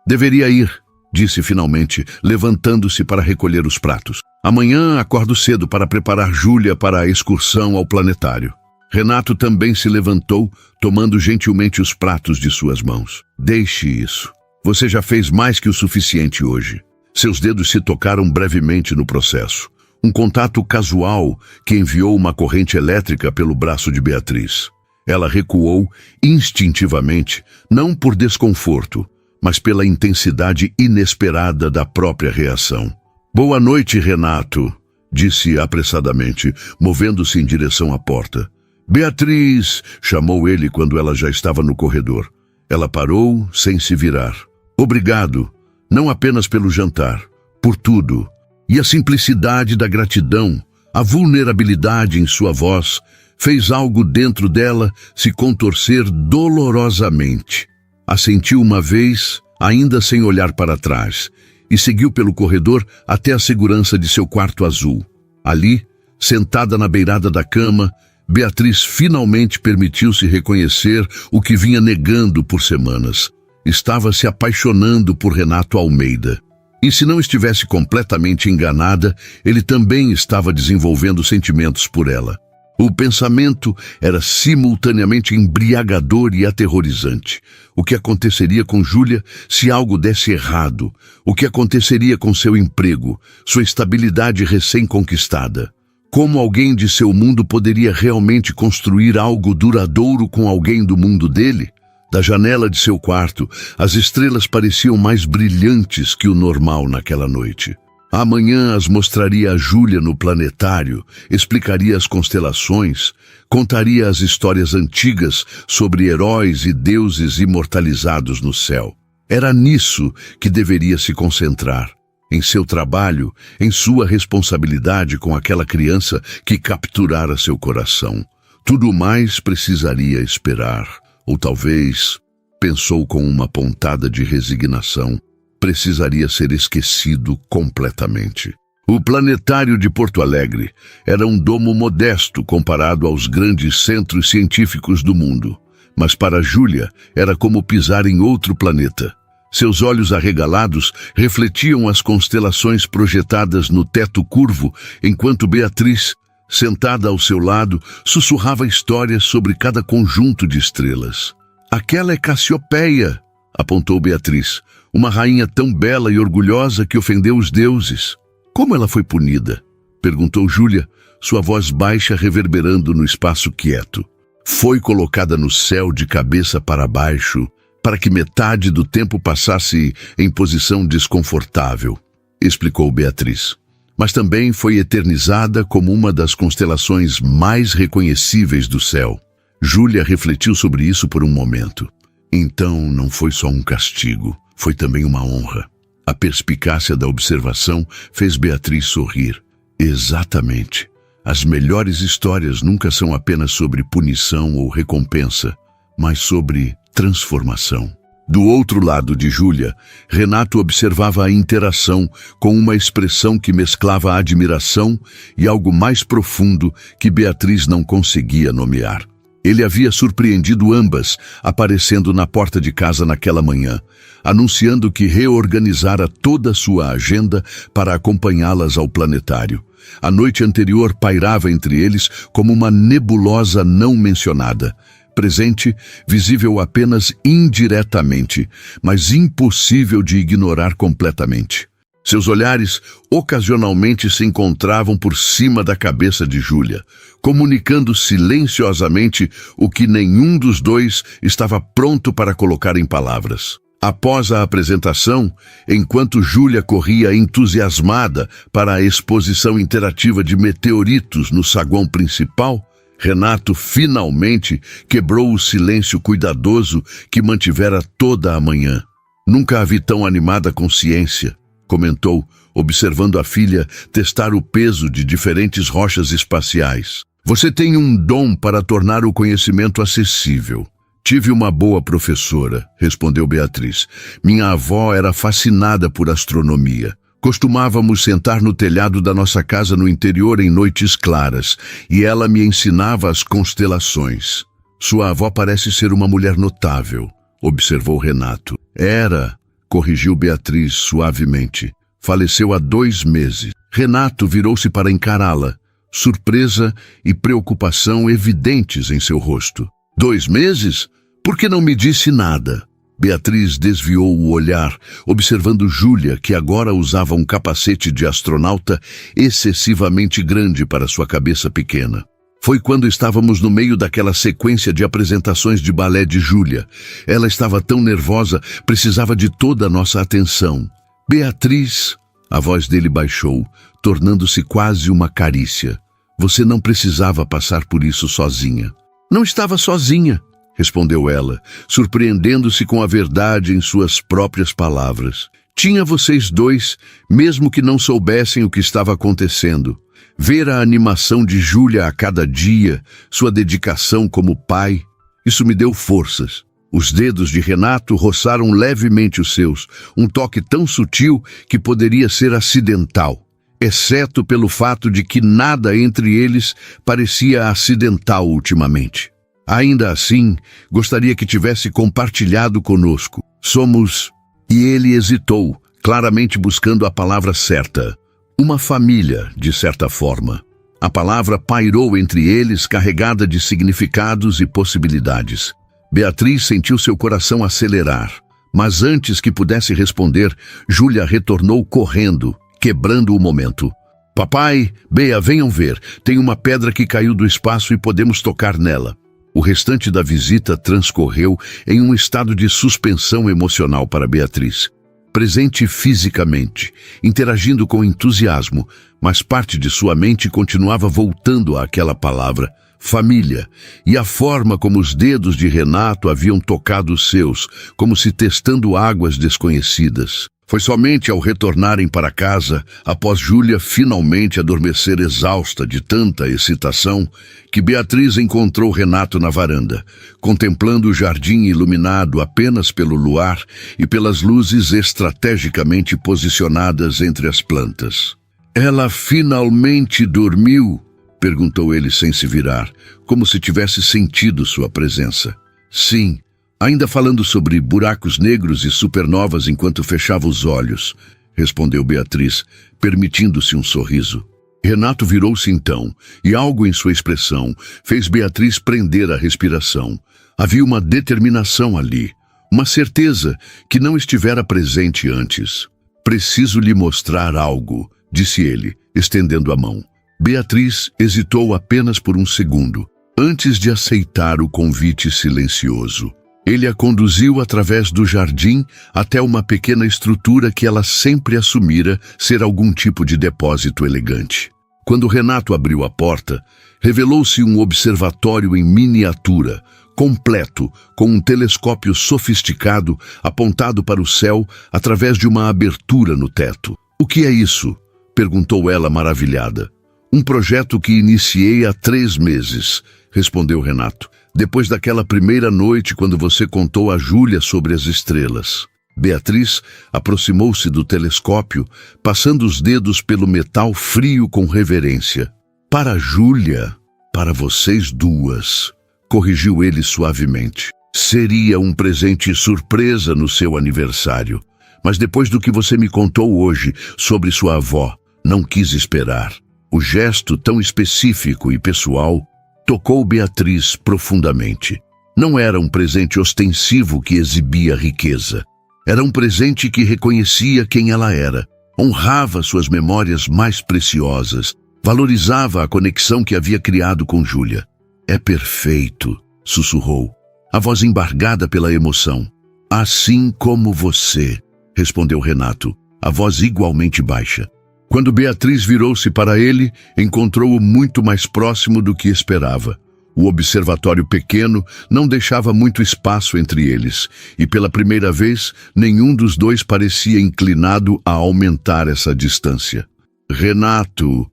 Deveria ir, disse finalmente, levantando-se para recolher os pratos. Amanhã acordo cedo para preparar Júlia para a excursão ao planetário. Renato também se levantou, tomando gentilmente os pratos de suas mãos. Deixe isso. Você já fez mais que o suficiente hoje. Seus dedos se tocaram brevemente no processo. Um contato casual que enviou uma corrente elétrica pelo braço de Beatriz. Ela recuou instintivamente, não por desconforto, mas pela intensidade inesperada da própria reação. Boa noite, Renato, disse apressadamente, movendo-se em direção à porta. Beatriz, chamou ele quando ela já estava no corredor. Ela parou sem se virar. Obrigado, não apenas pelo jantar, por tudo. E a simplicidade da gratidão, a vulnerabilidade em sua voz, fez algo dentro dela se contorcer dolorosamente. Assentiu uma vez, ainda sem olhar para trás, e seguiu pelo corredor até a segurança de seu quarto azul. Ali, sentada na beirada da cama, Beatriz finalmente permitiu-se reconhecer o que vinha negando por semanas. Estava se apaixonando por Renato Almeida. E se não estivesse completamente enganada, ele também estava desenvolvendo sentimentos por ela. O pensamento era simultaneamente embriagador e aterrorizante. O que aconteceria com Júlia se algo desse errado? O que aconteceria com seu emprego, sua estabilidade recém-conquistada? Como alguém de seu mundo poderia realmente construir algo duradouro com alguém do mundo dele? Da janela de seu quarto, as estrelas pareciam mais brilhantes que o normal naquela noite. Amanhã as mostraria a Júlia no planetário, explicaria as constelações, contaria as histórias antigas sobre heróis e deuses imortalizados no céu. Era nisso que deveria se concentrar, em seu trabalho, em sua responsabilidade com aquela criança que capturara seu coração. Tudo mais precisaria esperar, ou talvez, pensou com uma pontada de resignação, precisaria ser esquecido completamente. O planetário de Porto Alegre era um domo modesto comparado aos grandes centros científicos do mundo, mas para Júlia era como pisar em outro planeta. Seus olhos arregalados refletiam as constelações projetadas no teto curvo, enquanto Beatriz sentada ao seu lado, sussurrava histórias sobre cada conjunto de estrelas. Aquela é Cassiopeia, apontou Beatriz, uma rainha tão bela e orgulhosa que ofendeu os deuses. Como ela foi punida? Perguntou Júlia, sua voz baixa reverberando no espaço quieto. Foi colocada no céu de cabeça para baixo, para que metade do tempo passasse em posição desconfortável, explicou Beatriz. Mas também foi eternizada como uma das constelações mais reconhecíveis do céu. Júlia refletiu sobre isso por um momento. Então não foi só um castigo, foi também uma honra. A perspicácia da observação fez Beatriz sorrir. Exatamente. As melhores histórias nunca são apenas sobre punição ou recompensa, mas sobre transformação. Do outro lado de Júlia, Renato observava a interação com uma expressão que mesclava admiração e algo mais profundo que Beatriz não conseguia nomear. Ele havia surpreendido ambas, aparecendo na porta de casa naquela manhã, anunciando que reorganizara toda a sua agenda para acompanhá-las ao planetário. A noite anterior pairava entre eles como uma nebulosa não mencionada, presente, visível apenas indiretamente, mas impossível de ignorar completamente. Seus olhares ocasionalmente se encontravam por cima da cabeça de Júlia, comunicando silenciosamente o que nenhum dos dois estava pronto para colocar em palavras. Após a apresentação, enquanto Júlia corria entusiasmada para a exposição interativa de meteoritos no saguão principal, Renato finalmente quebrou o silêncio cuidadoso que mantivera toda a manhã. Nunca a vi tão animada com ciência, comentou, observando a filha testar o peso de diferentes rochas espaciais. Você tem um dom para tornar o conhecimento acessível. Tive uma boa professora, respondeu Beatriz. Minha avó era fascinada por astronomia. Costumávamos sentar no telhado da nossa casa no interior em noites claras, e ela me ensinava as constelações. Sua avó parece ser uma mulher notável, observou Renato. Era, corrigiu Beatriz suavemente. Faleceu há 2 meses. Renato virou-se para encará-la, surpresa e preocupação evidentes em seu rosto. 2 meses? Por que não me disse nada? Beatriz desviou o olhar, observando Júlia, que agora usava um capacete de astronauta excessivamente grande para sua cabeça pequena. Foi quando estávamos no meio daquela sequência de apresentações de balé de Júlia. Ela estava tão nervosa, precisava de toda a nossa atenção. Beatriz, a voz dele baixou, tornando-se quase uma carícia. Você não precisava passar por isso sozinha. Não estava sozinha, respondeu ela, surpreendendo-se com a verdade em suas próprias palavras. Tinha vocês dois, mesmo que não soubessem o que estava acontecendo. Ver a animação de Júlia a cada dia, sua dedicação como pai, isso me deu forças. Os dedos de Renato roçaram levemente os seus, um toque tão sutil que poderia ser acidental, exceto pelo fato de que nada entre eles parecia acidental ultimamente. Ainda assim, gostaria que tivesse compartilhado conosco. Somos... E ele hesitou, claramente buscando a palavra certa. Uma família, de certa forma. A palavra pairou entre eles, carregada de significados e possibilidades. Beatriz sentiu seu coração acelerar, mas antes que pudesse responder, Júlia retornou correndo, quebrando o momento. Papai, Bea, venham ver, tem uma pedra que caiu do espaço e podemos tocar nela. O restante da visita transcorreu em um estado de suspensão emocional para Beatriz. Presente fisicamente, interagindo com entusiasmo, mas parte de sua mente continuava voltando àquela palavra, família, e a forma como os dedos de Renato haviam tocado os seus, como se testando águas desconhecidas. Foi somente ao retornarem para casa, após Júlia finalmente adormecer exausta de tanta excitação, que Beatriz encontrou Renato na varanda, contemplando o jardim iluminado apenas pelo luar e pelas luzes estrategicamente posicionadas entre as plantas. Ela finalmente dormiu? Perguntou ele sem se virar, como se tivesse sentido sua presença. Sim. Ainda falando sobre buracos negros e supernovas enquanto fechava os olhos, respondeu Beatriz, permitindo-se um sorriso. Renato virou-se então, e algo em sua expressão fez Beatriz prender a respiração. Havia uma determinação ali, uma certeza que não estivera presente antes. Preciso lhe mostrar algo, disse ele, estendendo a mão. Beatriz hesitou apenas por um segundo, antes de aceitar o convite silencioso. Ele a conduziu através do jardim até uma pequena estrutura que ela sempre assumira ser algum tipo de depósito elegante. Quando Renato abriu a porta, revelou-se um observatório em miniatura, completo, com um telescópio sofisticado apontado para o céu através de uma abertura no teto. "O que é isso?" perguntou ela maravilhada. "Um projeto que iniciei há 3 meses", respondeu Renato, "depois daquela primeira noite quando você contou a Júlia sobre as estrelas." Beatriz aproximou-se do telescópio, passando os dedos pelo metal frio com reverência. "Para Júlia, para vocês duas", corrigiu ele suavemente. "Seria um presente surpresa no seu aniversário, mas depois do que você me contou hoje sobre sua avó, não quis esperar." O gesto tão específico e pessoal tocou Beatriz profundamente. Não era um presente ostensivo que exibia riqueza. Era um presente que reconhecia quem ela era, honrava suas memórias mais preciosas, valorizava a conexão que havia criado com Júlia. "É perfeito", sussurrou, a voz embargada pela emoção. "Assim como você", respondeu Renato, a voz igualmente baixa. Quando Beatriz virou-se para ele, encontrou-o muito mais próximo do que esperava. O observatório pequeno não deixava muito espaço entre eles, e pela primeira vez, nenhum dos dois parecia inclinado a aumentar essa distância. "Renato,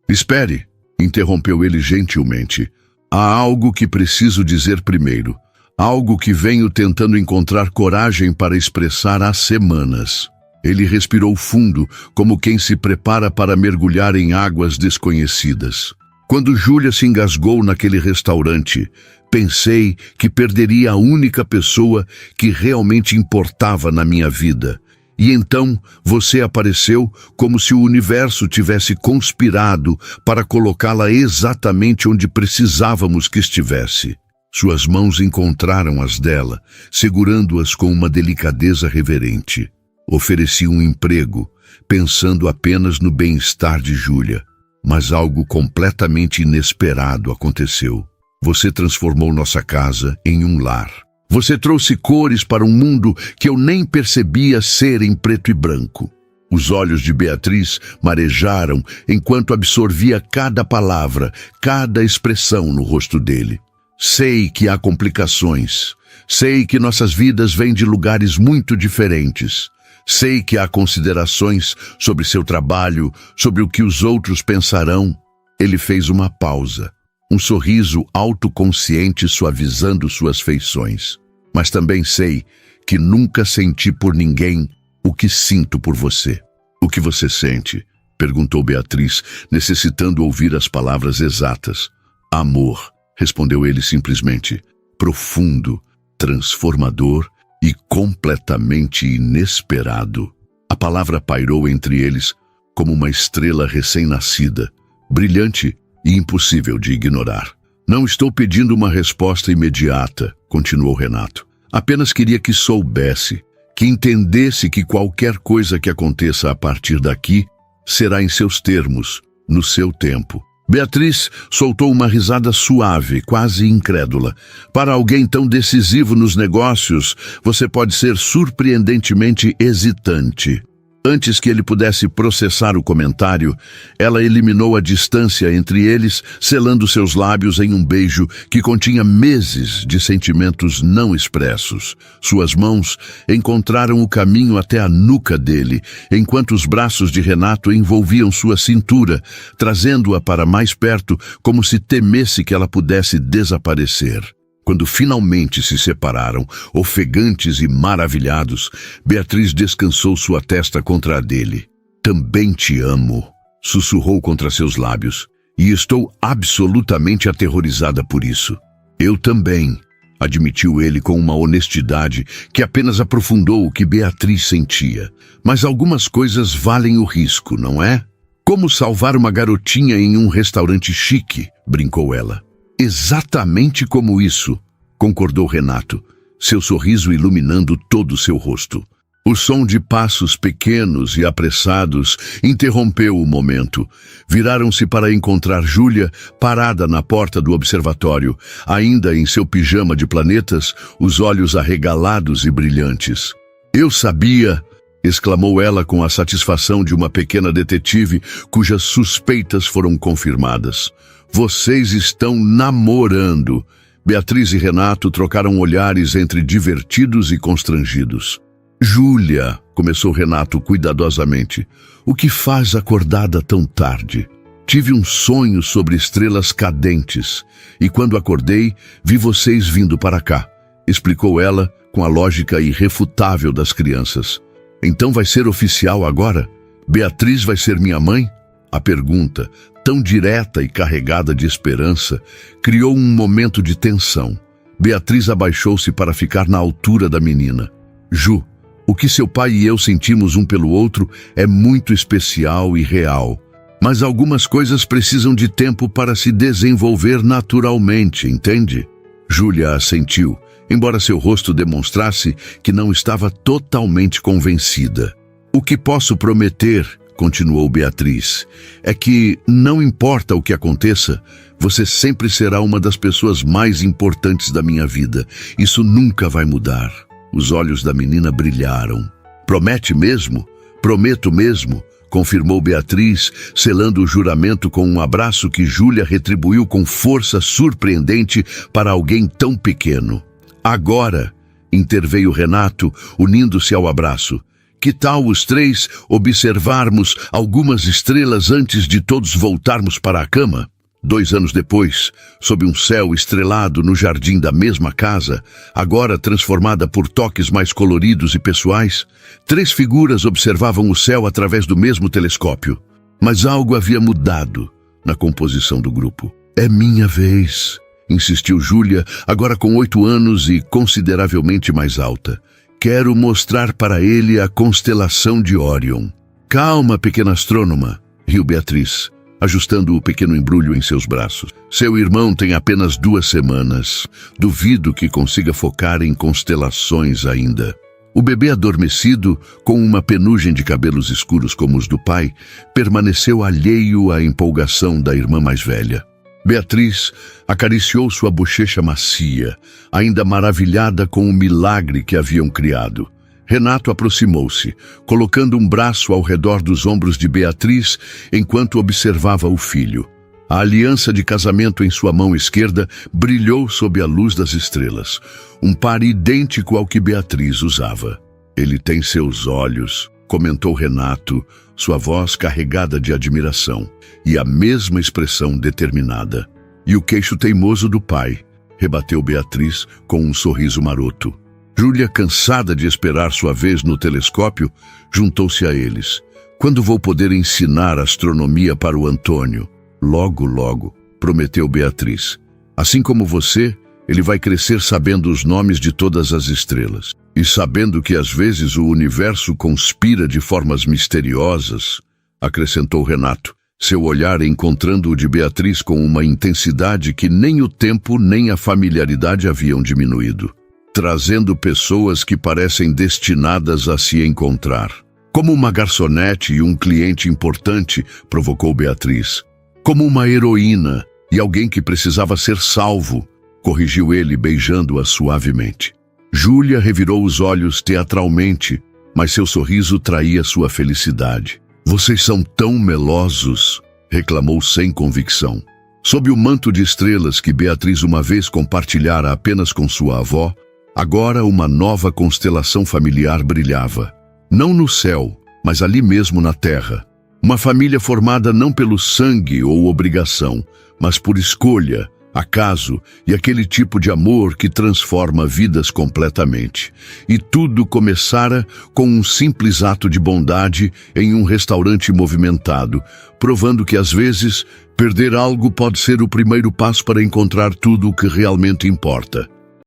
Espere", interrompeu ele gentilmente. "Há algo que preciso dizer primeiro. Algo que venho tentando encontrar coragem para expressar há semanas." Ele respirou fundo, como quem se prepara para mergulhar em águas desconhecidas. "Quando Júlia se engasgou naquele restaurante, pensei que perderia a única pessoa que realmente importava na minha vida. E então você apareceu como se o universo tivesse conspirado para colocá-la exatamente onde precisávamos que estivesse." Suas mãos encontraram as dela, segurando-as com uma delicadeza reverente. "Ofereci um emprego, pensando apenas no bem-estar de Júlia. Mas algo completamente inesperado aconteceu. Você transformou nossa casa em um lar. Você trouxe cores para um mundo que eu nem percebia ser em preto e branco." Os olhos de Beatriz marejaram enquanto absorvia cada palavra, cada expressão no rosto dele. "Sei que há complicações. Sei que nossas vidas vêm de lugares muito diferentes. Sei que há considerações sobre seu trabalho, sobre o que os outros pensarão." Ele fez uma pausa, um sorriso autoconsciente suavizando suas feições. "Mas também sei que nunca senti por ninguém o que sinto por você." "O que você sente?" perguntou Beatriz, necessitando ouvir as palavras exatas. "Amor", respondeu ele simplesmente. "Profundo, transformador e completamente inesperado." A palavra pairou entre eles como uma estrela recém-nascida, brilhante e impossível de ignorar. "Não estou pedindo uma resposta imediata", continuou Renato. "Apenas queria que soubesse, que entendesse que qualquer coisa que aconteça a partir daqui será em seus termos, no seu tempo." Beatriz soltou uma risada suave, quase incrédula. "Para alguém tão decisivo nos negócios, você pode ser surpreendentemente hesitante." Antes que ele pudesse processar o comentário, ela eliminou a distância entre eles, selando seus lábios em um beijo que continha meses de sentimentos não expressos. Suas mãos encontraram o caminho até a nuca dele, enquanto os braços de Renato envolviam sua cintura, trazendo-a para mais perto, como se temesse que ela pudesse desaparecer. Quando finalmente se separaram, ofegantes e maravilhados, Beatriz descansou sua testa contra a dele. "Também te amo", sussurrou contra seus lábios, "e estou absolutamente aterrorizada por isso." "Eu também", admitiu ele com uma honestidade que apenas aprofundou o que Beatriz sentia. "Mas algumas coisas valem o risco, não é?" Como salvar uma garotinha em um restaurante chique, brincou ela. Exatamente como isso, concordou Renato, seu sorriso iluminando todo o seu rosto. O som de passos pequenos e apressados interrompeu o momento. Viraram-se para encontrar Júlia parada na porta do observatório, ainda em seu pijama de planetas, os olhos arregalados e brilhantes. Eu sabia, exclamou ela com a satisfação de uma pequena detetive cujas suspeitas foram confirmadas. Vocês estão namorando. Beatriz e Renato trocaram olhares entre divertidos e constrangidos. Júlia, começou Renato cuidadosamente, o que faz acordada tão tarde? Tive um sonho sobre estrelas cadentes e quando acordei, vi vocês vindo para cá, explicou ela com a lógica irrefutável das crianças. Então vai ser oficial agora? Beatriz vai ser minha mãe? A pergunta, tão direta e carregada de esperança, criou um momento de tensão. Beatriz abaixou-se para ficar na altura da menina. Ju, o que seu pai e eu sentimos um pelo outro é muito especial e real. Mas algumas coisas precisam de tempo para se desenvolver naturalmente, entende? Júlia assentiu, embora seu rosto demonstrasse que não estava totalmente convencida. O que posso prometer, continuou Beatriz, é que, não importa o que aconteça, você sempre será uma das pessoas mais importantes da minha vida. Isso nunca vai mudar. Os olhos da menina brilharam. Promete mesmo? Prometo mesmo, confirmou Beatriz, selando o juramento com um abraço que Júlia retribuiu com força surpreendente para alguém tão pequeno. Agora, interveio Renato, unindo-se ao abraço. Que tal os três observarmos algumas estrelas antes de todos voltarmos para a cama? 2 anos depois, sob um céu estrelado no jardim da mesma casa, agora transformada por toques mais coloridos e pessoais, 3 figuras observavam o céu através do mesmo telescópio. Mas algo havia mudado na composição do grupo. É minha vez, insistiu Júlia, agora com 8 anos e consideravelmente mais alta. Quero mostrar para ele a constelação de Órion. Calma, pequena astrônoma, riu Beatriz, ajustando o pequeno embrulho em seus braços. Seu irmão tem apenas 2 semanas. Duvido que consiga focar em constelações ainda. O bebê adormecido, com uma penugem de cabelos escuros como os do pai, permaneceu alheio à empolgação da irmã mais velha. Beatriz acariciou sua bochecha macia, ainda maravilhada com o milagre que haviam criado. Renato aproximou-se, colocando um braço ao redor dos ombros de Beatriz enquanto observava o filho. A aliança de casamento em sua mão esquerda brilhou sob a luz das estrelas, um par idêntico ao que Beatriz usava. Ele tem seus olhos, comentou Renato, sua voz carregada de admiração, e a mesma expressão determinada. E o queixo teimoso do pai, rebateu Beatriz com um sorriso maroto. Júlia, cansada de esperar sua vez no telescópio, juntou-se a eles. Quando vou poder ensinar astronomia para o Antônio? Logo, logo, prometeu Beatriz. Assim como você, ele vai crescer sabendo os nomes de todas as estrelas. E sabendo que às vezes o universo conspira de formas misteriosas, acrescentou Renato, seu olhar encontrando o de Beatriz com uma intensidade que nem o tempo nem a familiaridade haviam diminuído. Trazendo pessoas que parecem destinadas a se encontrar. Como uma garçonete e um cliente importante, provocou Beatriz. Como uma heroína e alguém que precisava ser salvo, corrigiu ele beijando-a suavemente. Júlia revirou os olhos teatralmente, mas seu sorriso traía sua felicidade. Vocês são tão melosos, reclamou sem convicção. Sob o manto de estrelas que Beatriz uma vez compartilhara apenas com sua avó, agora uma nova constelação familiar brilhava. Não no céu, mas ali mesmo na terra. Uma família formada não pelo sangue ou obrigação, mas por escolha, acaso e aquele tipo de amor que transforma vidas completamente. E tudo começara com um simples ato de bondade em um restaurante movimentado, provando que às vezes perder algo pode ser o primeiro passo para encontrar tudo o que realmente importa.